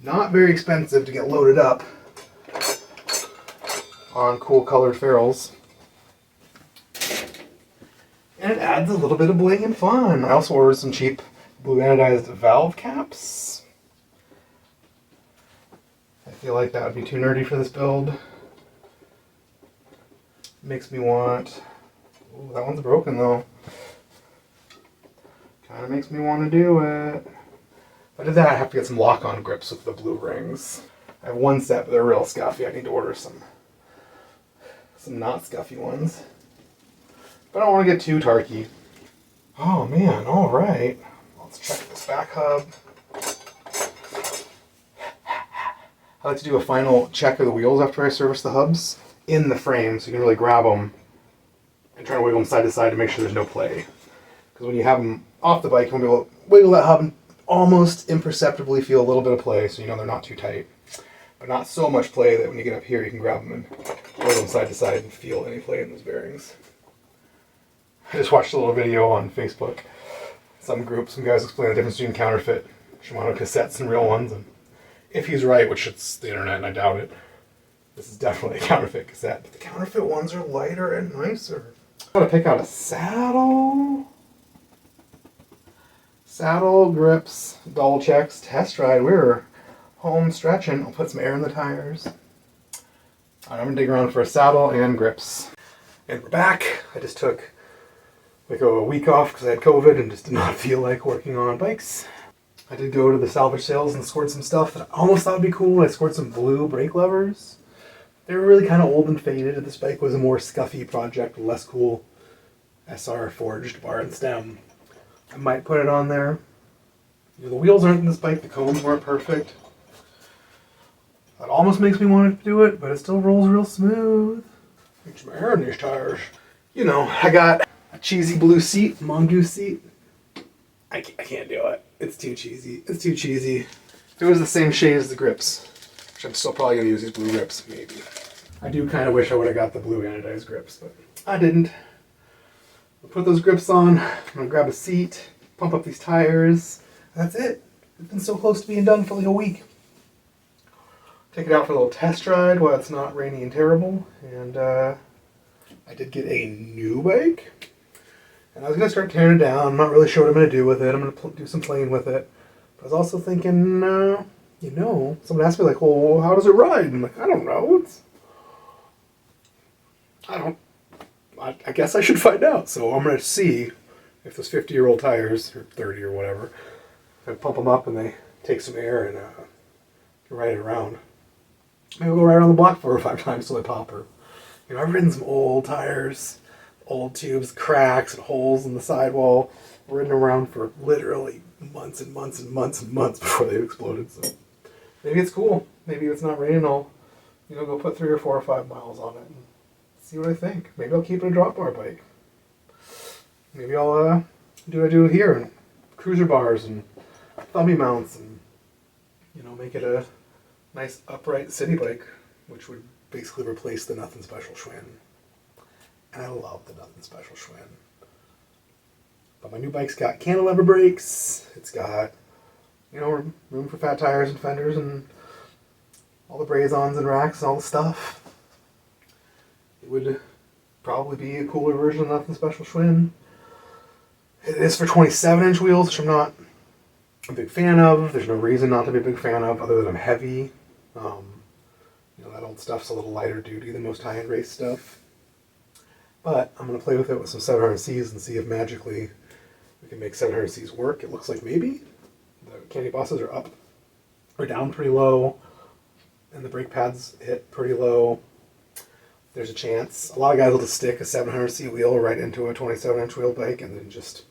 A: not very expensive to get loaded up on cool colored ferrules. And it adds a little bit of bling and fun. I also ordered some cheap blue anodized valve caps. I feel like that would be too nerdy for this build. Makes me want... Ooh, that one's broken though. Kind of makes me want to do it. If I did that, I'd have to get some lock-on grips with the blue rings. I have one set, but they're real scuffy. I need to order some not scuffy ones. But I don't want to get too tarky. Oh man, alright. Let's check this back hub. I like to do a final check of the wheels after I service the hubs in the frame, so you can really grab them and try to wiggle them side to side to make sure there's no play. Because when you have them off the bike, you want to be able to wiggle that hub and almost imperceptibly feel a little bit of play, so you know they're not too tight. But not so much play that when you get up here, you can grab them and wiggle them side to side and feel any play in those bearings. I just watched a little video on Facebook. Some guys explain the difference between counterfeit Shimano cassettes and real ones, and if he's right, which it's the internet and I doubt it, this is definitely a counterfeit cassette. But the counterfeit ones are lighter and nicer. Gotta pick out a saddle. Saddle, grips, double checks, test ride. We're home stretching. I'll put some air in the tires. I'm gonna dig around for a saddle and grips. And we're back. I just took like a week off because I had COVID and just did not feel like working on bikes. I did go to the salvage sales and scored some stuff that I almost thought would be cool. I scored some blue brake levers. They were really kind of old and faded. This bike was a more scuffy project, less cool SR forged bar and stem. I might put it on there. You know, the wheels aren't in this bike, the cones weren't perfect. That almost makes me want to do it, but it still rolls real smooth. Makes my hair in these tires. You know, I got a cheesy blue seat, mongoose seat. I can't do it. It's too cheesy. It's too cheesy. If it was the same shade as the grips, which I'm still probably going to use these blue grips, maybe. I do kind of wish I would have got the blue anodized grips, but I didn't. I'll put those grips on. I'm going to grab a seat, pump up these tires. That's it. It's been so close to being done for like a week. Take it out for a little test ride while it's not rainy and terrible. And I did get a new bike. And I was going to start tearing it down. I'm not really sure what I'm going to do with it. I'm going to do some playing with it. But I was also thinking, you know, someone asked me like, well, how does it ride? And I'm like, I don't know. I guess I should find out. So I'm going to see if those 50-year-old tires, or 30 or whatever, if I pump them up and they take some air and ride it around. Maybe we'll go right around the block 4 or 5 times till they pop her. You know, I've ridden some old tires, old tubes, cracks and holes in the sidewall. I've ridden around for literally months and months and months and months before they've exploded. So maybe it's cool. Maybe if it's not raining, I'll, go put 3 or 4 or 5 miles on it and see what I think. Maybe I'll keep it a drop bar bike. maybe I'll do what I do here, and cruiser bars and thumby mounts, and make it a nice upright city bike, which would basically replace the Nothing Special Schwinn. And I love the Nothing Special Schwinn. But my new bike's got cantilever brakes. It's got, room for fat tires and fenders and all the braze-ons and racks and all the stuff. It would probably be a cooler version of Nothing Special Schwinn. It is for 27-inch wheels, which I'm not a big fan of. There's no reason not to be a big fan of, other than I'm heavy. That old stuff's a little lighter duty than most high-end race stuff. But I'm going to play with it with some 700Cs and see if magically we can make 700Cs work. It looks like maybe. The candy bosses are up or down pretty low, and the brake pads hit pretty low. There's a chance. A lot of guys will just stick a 700C wheel right into a 27-inch wheel bike and then just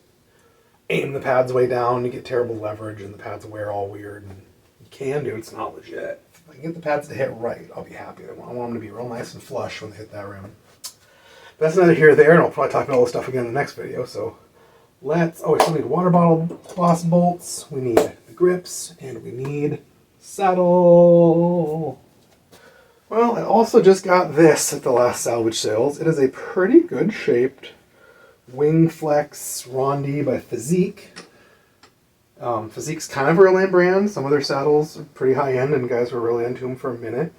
A: aim the pads way down. You get terrible leverage and the pads wear all weird. And you can do it. It's not legit. If I can get the pads to hit right, I'll be happy. I want them to be real nice and flush when they hit that rim. But that's neither here or there, and I'll probably talk about all this stuff again in the next video. So we still need water bottle boss bolts. We need the grips, and we need saddle. Well, I also just got this at the last salvage sales. It is a pretty good shaped Wing Flex Rondi by Physique. Physique's kind of a real-name brand. Some of their saddles are pretty high-end, and guys were really into them for a minute.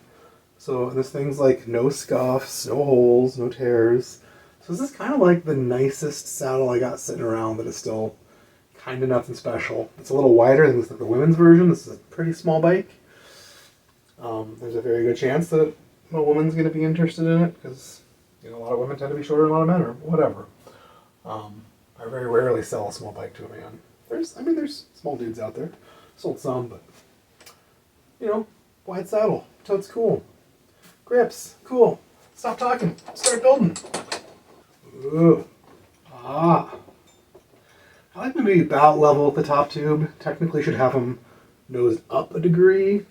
A: So this thing's like no scuffs, no holes, no tears. So this is kind of like the nicest saddle I got sitting around that is still kind of Nothing Special. It's a little wider than the women's version. This is a pretty small bike. There's a very good chance that a woman's going to be interested in it because a lot of women tend to be shorter than a lot of men or whatever. I very rarely sell a small bike to a man. There's small dudes out there. Sold some, but wide saddle. So it's cool. Grips, cool. Stop talking. Start building. Ooh. I like them to be about level with the top tube. Technically should have them nosed up a degree.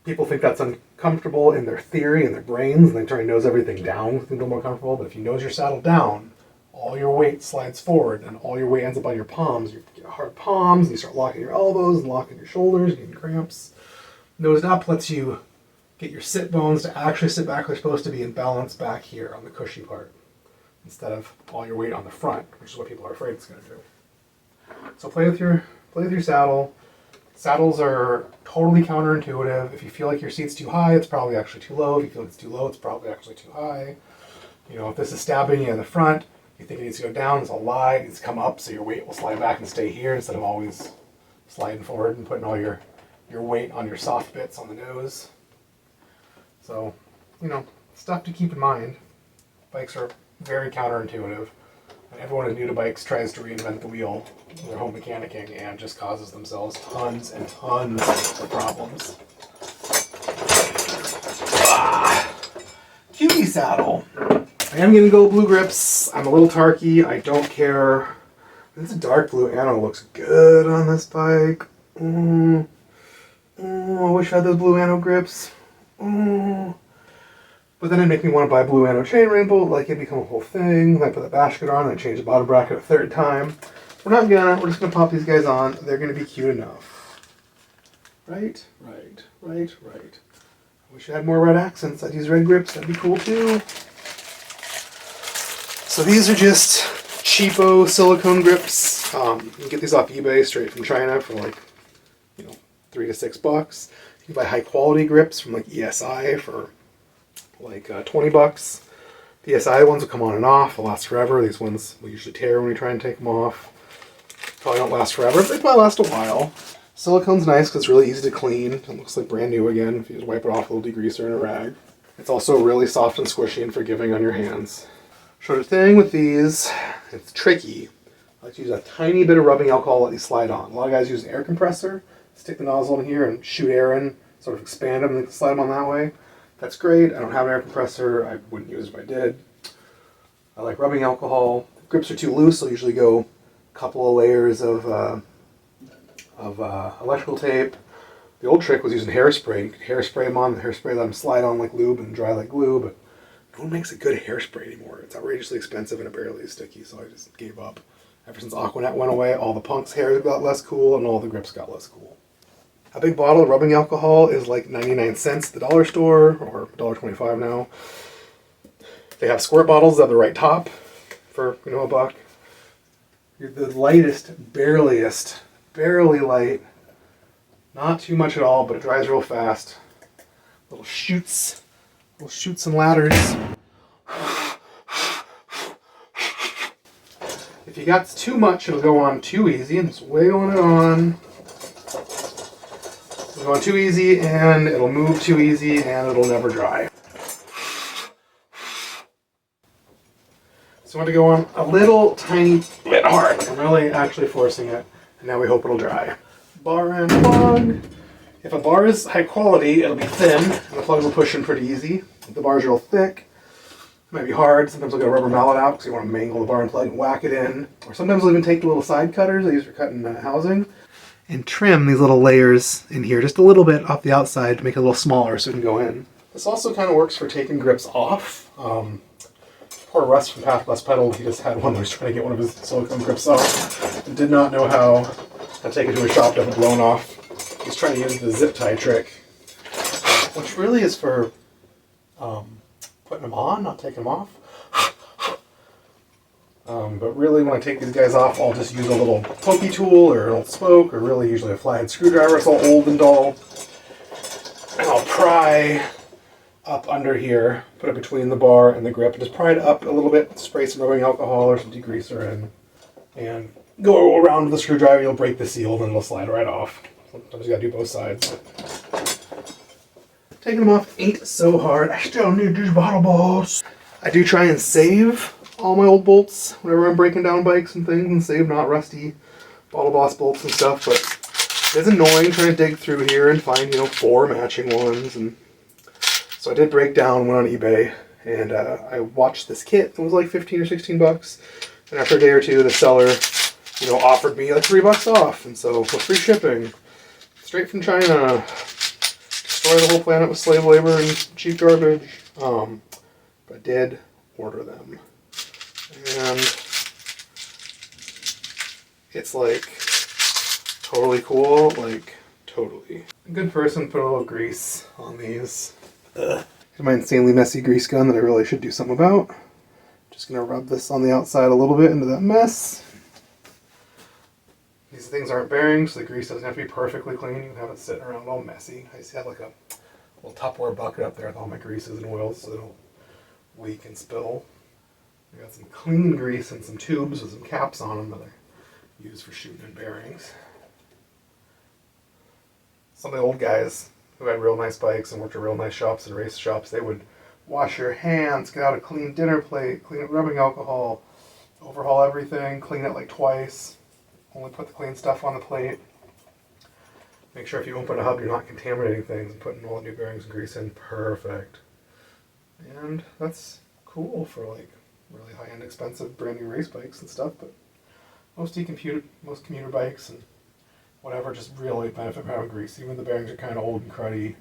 A: People think that's uncomfortable in their theory, in their brains, and they try to nose everything down to feel more comfortable. But if you nose your saddle down, all your weight slides forward, and all your weight ends up on your palms. You get hard palms, and you start locking your elbows, and locking your shoulders, getting cramps. Nosed up lets you get your sit bones to actually sit back where they're supposed to be and balance back here on the cushy part, instead of all your weight on the front, which is what people are afraid it's going to do. So play with your saddle. Saddles are totally counterintuitive. If you feel like your seat's too high, it's probably actually too low. If you feel like it's too low, it's probably actually too high. If this is stabbing you in the front, you think it needs to go down, it's a lie. It needs to come up so your weight will slide back and stay here instead of always sliding forward and putting all your weight on your soft bits on the nose. So, stuff to keep in mind. Bikes are very counterintuitive. And everyone who's new to bikes tries to reinvent the wheel in their home mechanicking and just causes themselves tons and tons of problems. Cutie saddle. I am going to go blue grips. I'm a little tarky. I don't care. This dark blue anno looks good on this bike. I wish I had those blue anno grips. But then it made me want to buy blue anno chainring bolt, like it become a whole thing. Then I put the basket on, and I change the bottom bracket a third time. We're just gonna pop these guys on. They're gonna be cute enough. Right. I wish I had more red accents. I'd use red grips, that'd be cool too. So these are just cheapo silicone grips. You can get these off eBay straight from China for like, $3 to $6. You can buy high quality grips from like ESI for like $20. The ESI ones will come on and off. They'll last forever. These ones will usually tear when we try and take them off. Probably don't last forever, but they probably last a while. Silicone's nice because it's really easy to clean. It looks like brand new again if you just wipe it off with a little degreaser and a rag. It's also really soft and squishy and forgiving on your hands. So the thing with these, it's tricky. I like to use a tiny bit of rubbing alcohol to let these slide on. A lot of guys use an air compressor. Stick the nozzle in here and shoot air in, sort of expand them and slide them on that way. That's great. I don't have an air compressor. I wouldn't use it if I did. I like rubbing alcohol. If grips are too loose, I'll usually go a couple of layers of electrical tape. The old trick was using hairspray. You could hairspray them on, the hairspray let them slide on like lube and dry like glue, but no one makes a good hairspray anymore. It's outrageously expensive and it barely is sticky, so I just gave up. Ever since Aquanet went away, all the Punk's hair got less cool and all the grips got less cool. A big bottle of rubbing alcohol is like 99 cents at the dollar store, or $1.25 now. They have squirt bottles at the right top for, you know, $1. The lightest, barely light. Not too much at all, but it dries real fast. Little shoots and ladders. If you got too much, it'll go on too easy, and it's wiggling it on. It'll go on too easy, and it'll move too easy, and it'll never dry. So I want to go on a little tiny bit hard. I'm really actually forcing it, and now we hope it'll dry. Bar and plug. If a bar is high quality, it'll be thin, and the plug will push in pretty easy. If the bar's real thick, it might be hard. Sometimes I'll get a rubber mallet out because you want to mangle the bar and plug and whack it in. Or sometimes I'll even take the little side cutters I use for cutting housing and trim these little layers in here just a little bit off the outside to make it a little smaller so it can go in. This also kind of works for taking grips off. Poor Russ from Path Less Pedal, he just had one that was trying to get one of his silicone grips off and did not know how to take it to a shop to have it blown off. He's trying to use the zip tie trick, which really is for putting them on, not taking them off. But really when I take these guys off, I'll just use a little pokey tool or an old spoke, or really usually a flathead screwdriver. It's all old and dull. And I'll pry up under here, put it between the bar and the grip, and just pry it up a little bit, spray some rubbing alcohol or some degreaser in, and go around with the screwdriver. You'll break the seal, and then it'll slide right off. Sometimes you gotta do both sides. Taking them off ain't so hard. I still need these bottle balls. I do try and save all my old bolts whenever I'm breaking down bikes and things, and save not rusty bottle boss bolts and stuff, but it is annoying trying to dig through here and find, 4 matching ones. And so I did break down one on eBay, and I watched this kit. It was like 15 or 16 bucks. And after a day or two, the seller, offered me like $3 off. And so with free shipping, straight from China, destroy the whole planet with slave labor and cheap garbage. But I did order them. And it's like totally cool, like totally. A good person put a little grease on these. Here's my insanely messy grease gun that I really should do something about. Just gonna rub this on the outside a little bit into that mess. These things aren't bearings, so the grease doesn't have to be perfectly clean. You can have it sitting around all messy. I just have like a little Tupperware bucket up there with all my greases and oils so they don't leak and spill. I got some clean grease and some tubes with some caps on them that I use for shooting in bearings. Some of the old guys who had real nice bikes and worked at real nice shops and race shops, they would wash your hands, get out a clean dinner plate, clean up rubbing alcohol, overhaul everything, clean it like twice, only put the clean stuff on the plate. Make sure if you open a hub you're not contaminating things and putting all the new bearings and grease in. Perfect. And that's cool for like really high-end expensive brand new race bikes and stuff, but most commuter bikes and whatever just really benefit from having grease. Even the bearings are kind of old and cruddy,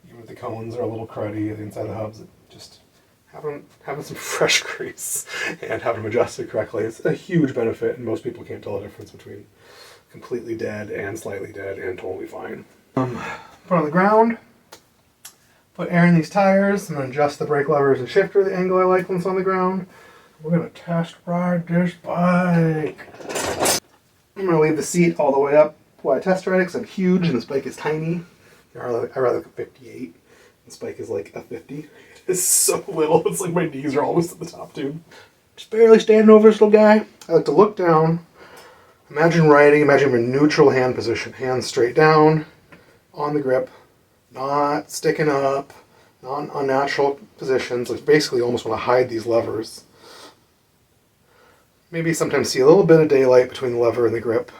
A: even if the cones are a little cruddy, the inside of the hubs, just having some fresh grease and having them adjusted correctly is a huge benefit, and most people can't tell the difference between completely dead and slightly dead and totally fine. Put on the ground, put air in these tires, and then adjust the brake levers and shifter the angle I like when it's on the ground. We're going to test ride this bike. I'm going to leave the seat all the way up while I test ride it because I'm huge and this bike is tiny. I ride like a 58. This bike is like a 50. It's so little. It's like my knees are almost at the top tube. Just barely standing over this little guy. I like to look down. Imagine riding. Imagine a neutral hand position. Hands straight down on the grip. Not sticking up. Not in unnatural positions. Like basically almost want to hide these levers. Maybe sometimes see a little bit of daylight between the lever and the grip.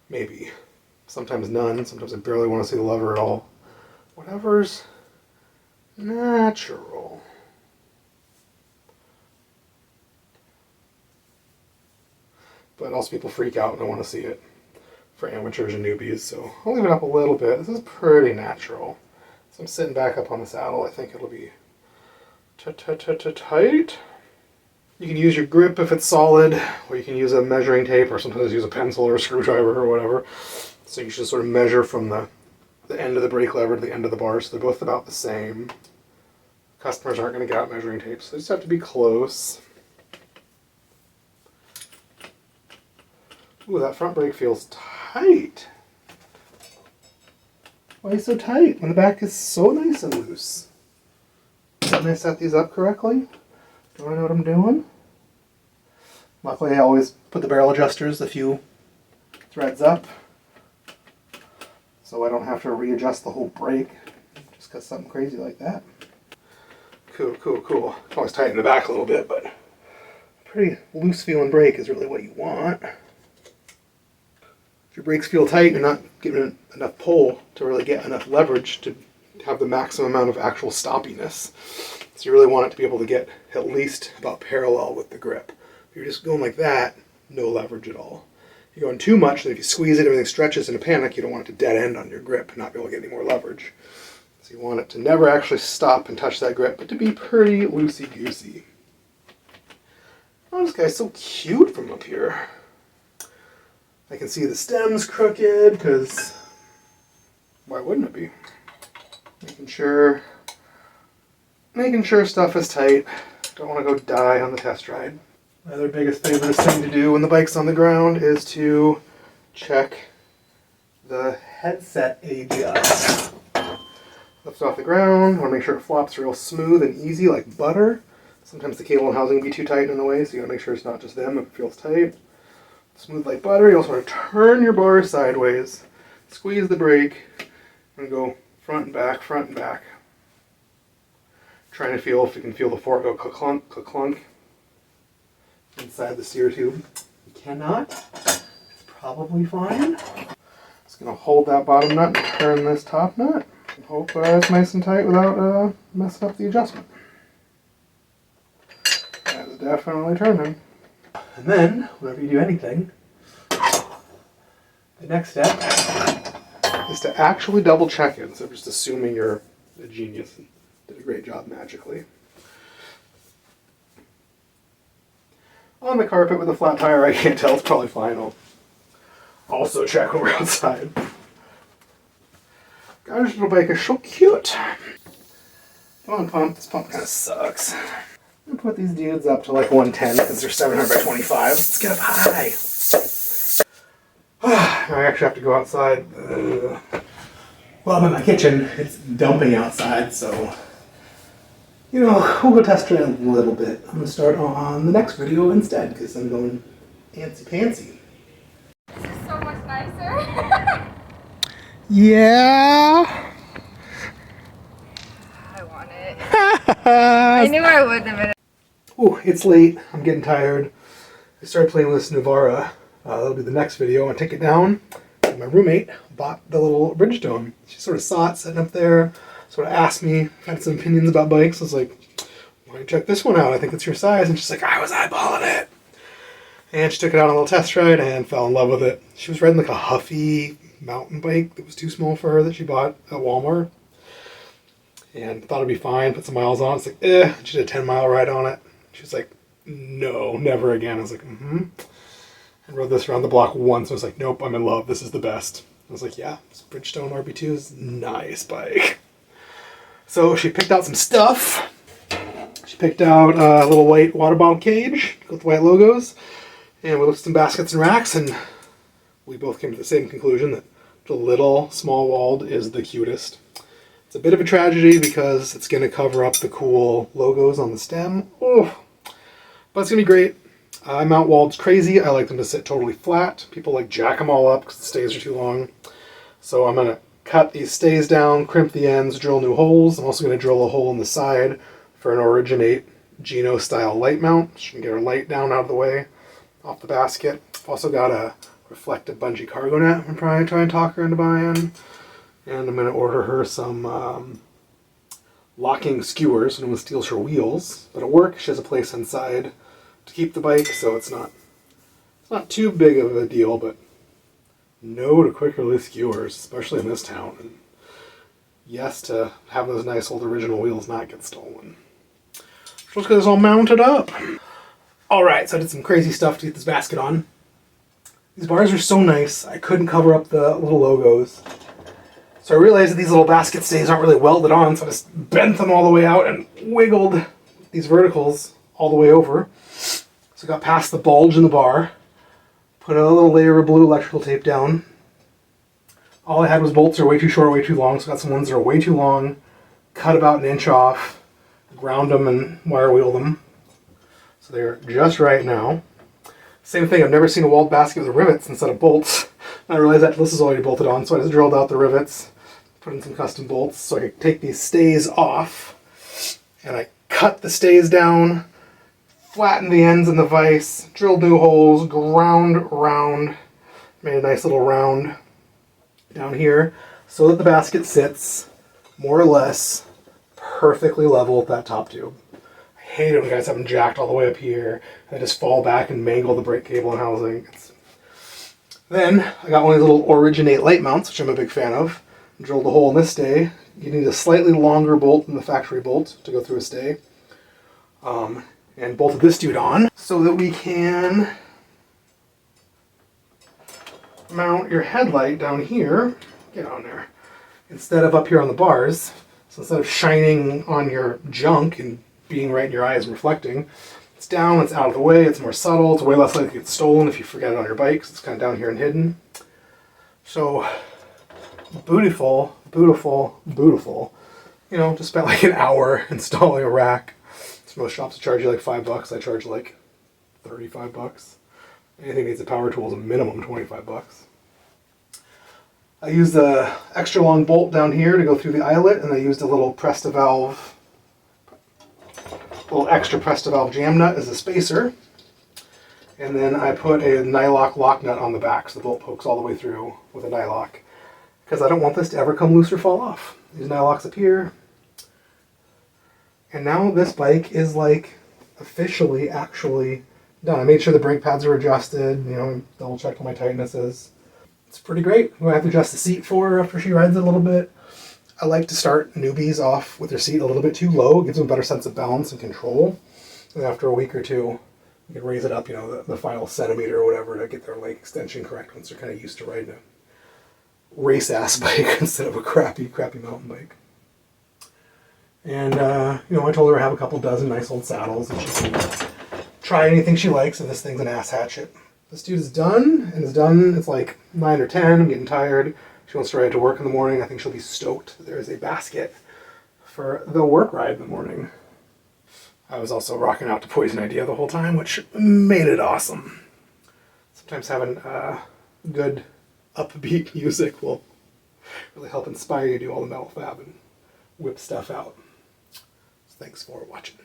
A: Maybe. Sometimes none. Sometimes I barely want to see the lever at all. Whatever's natural. But also people freak out and don't want to see it for amateurs and newbies, so I'll leave it up a little bit. This is pretty natural. So I'm sitting back up on the saddle. I think it'll be tight. You can use your grip if it's solid, or you can use a measuring tape, or sometimes use a pencil or a screwdriver or whatever. So you should sort of measure from the end of the brake lever to the end of the bar, so they're both about the same. Customers aren't going to get out measuring tapes, so they just have to be close. Ooh, that front brake feels tight. Why is it so tight when the back is so nice and loose? Didn't I set these up correctly? Do I know what I'm doing? Luckily, I always put the barrel adjusters a few threads up, so I don't have to readjust the whole brake just because something crazy like that. Cool, cool, cool. Can always tighten the back a little bit, but pretty loose feeling brake is really what you want. If your brakes feel tight, you're not giving enough pull to really get enough leverage to have the maximum amount of actual stoppiness. So you really want it to be able to get at least about parallel with the grip. If you're just going like that, no leverage at all. If you're going too much, then if you squeeze it, everything stretches in a panic, you don't want it to dead end on your grip and not be able to get any more leverage. So you want it to never actually stop and touch that grip, but to be pretty loosey-goosey. Oh, this guy's so cute from up here. I can see the stem's crooked, because why wouldn't it be? Making sure stuff is tight. Don't want to go die on the test ride. My other biggest favorite thing to do when the bike's on the ground is to check the headset adjust. Lift it off the ground, want to make sure it flops real smooth and easy like butter. Sometimes the cable and housing can be too tight in the way, so you gotta make sure it's not just them if it feels tight. Smooth like butter. You also want to turn your bar sideways, squeeze the brake, and go front and back, front and back. Trying to feel if you can feel the fork go clunk, clunk inside the steer tube. You cannot. It's probably fine. Just going to hold that bottom nut and turn this top nut. And hope it's nice and tight without messing up the adjustment. That is definitely turning. And then, whenever you do anything, the next step is to actually double check it instead of just assuming you're a genius and did a great job magically. On the carpet with a flat tire, I can't tell, it's probably fine. I'll also check when we're outside. Gosh, this little bike is so cute. Come on, pump. This pump kind of sucks. I'm gonna put these dudes up to like 110 because they're 700 by 25. Let's get up high. I actually have to go outside. Well, I'm in my kitchen. It's dumping outside, so you know, we'll go test drive a little bit. I'm gonna start on the next video instead because I'm going fancy-pantsy.
B: This is so much nicer.
A: Yeah.
B: I want it. I knew I would the minute.
A: Oh, it's late. I'm getting tired. I started playing with this Navara. That'll be the next video. I'm gonna take it down. My roommate bought the little bridgestone. She sort of saw it sitting up there, sort of asked me, had some opinions about bikes. I was like, why don't you check this one out? I think it's your size. And she's like, I was eyeballing it. And she took it out on a little test ride and fell in love with it. She was riding like a Huffy mountain bike that was too small for her that she bought at Walmart. And thought it'd be fine, put some miles on it. It's like, eh. She did a 10-mile ride on it. She was like, no, never again. I was like, mm-hmm. I rode this around the block once and I was like, nope, I'm in love. This is the best. I was like, yeah, this Bridgestone RB2 is a nice bike. So she picked out some stuff. She picked out a little white water bottle cage with white logos. And we looked at some baskets and racks, and we both came to the same conclusion that the little small-walled is the cutest. It's a bit of a tragedy because it's going to cover up the cool logos on the stem. Oh, but it's going to be great. I mount walls crazy. I like them to sit totally flat. People like jack them all up because the stays are too long. So I'm going to cut these stays down, crimp the ends, drill new holes. I'm also going to drill a hole in the side for an Originate Gino style light mount. She can get her light down out of the way off the basket. I've also got a reflective bungee cargo net I'm probably trying to talk her into buying. And I'm going to order her some locking skewers so no one steals her wheels. But at work, she has a place inside to keep the bike, so it's not too big of a deal, but no to quick release skewers, especially in this town. And yes to have those nice old original wheels not get stolen.
C: So let's get this all mounted up. All right, so I did some crazy stuff to get this basket on. These bars are so nice, I couldn't cover up the little logos. So I realized that these little basket stays aren't really welded on, so I just bent them all the way out and wiggled these verticals all the way over. So I got past the bulge in the bar, put a little layer of blue electrical tape down. All I had was bolts that are way too short, way too long, so I got some ones that are way too long, cut about 1 inch off, ground them and wire wheel them. So they're just right now. Same thing, I've never seen a walled basket with rivets instead of bolts. And I realized that this is already bolted on, so I just drilled out the rivets, put in some custom bolts so I could take these stays off. And I cut the stays down, flattened the ends in the vise, drilled new holes, ground around, made a nice little round down here so that the basket sits more or less perfectly level with that top tube. I hate it when guys have them jacked all the way up here and they just fall back and mangle the brake cable and housing. Then I got one of these little Originate light mounts, which I'm a big fan of. Drilled a hole in this stay. You need a slightly longer bolt than the factory bolt to go through a stay. And bolted this dude on so that we can mount your headlight down here. Get on there. Instead of up here on the bars. So instead of shining on your junk and being right in your eyes and reflecting, it's down, it's out of the way, it's more subtle, it's way less likely to get stolen if you forget it on your bike, 'cause it's kind of down here and hidden. So, beautiful, beautiful, beautiful. You know, just spent like an hour installing a rack. So most shops charge you like $5, I charge like $35. Anything that needs a power tool is a minimum $25. I used the extra long bolt down here to go through the eyelet, and I used a little extra Presta-Valve jam nut as a spacer. And then I put a nylock lock nut on the back so the bolt pokes all the way through with a nylock. Because I don't want this to ever come loose or fall off. These nylocks up here. And now this bike is like officially actually done. I made sure the brake pads are adjusted, you know, double checked all my tightnesses. It's pretty great. I'm going to have to adjust the seat for her after she rides it a little bit. I like to start newbies off with their seat a little bit too low. It gives them a better sense of balance and control. And after a week or two, you can raise it up, you know, the final centimeter or whatever to get their leg extension correct once they're kind of used to riding a race-ass bike instead of a crappy mountain bike. And, you know, I told her I have a couple dozen nice old saddles and she can try anything she likes, and this thing's an ass hatchet. This dude is done, and it's done. It's like 9 or 10. I'm getting tired. She wants to ride to work in the morning. I think she'll be stoked. There is a basket for the work ride in the morning. I was also rocking out to Poison Idea the whole time, which made it awesome. Sometimes having good upbeat music will really help inspire you to do all the metal fab and whip stuff out. So thanks for watching.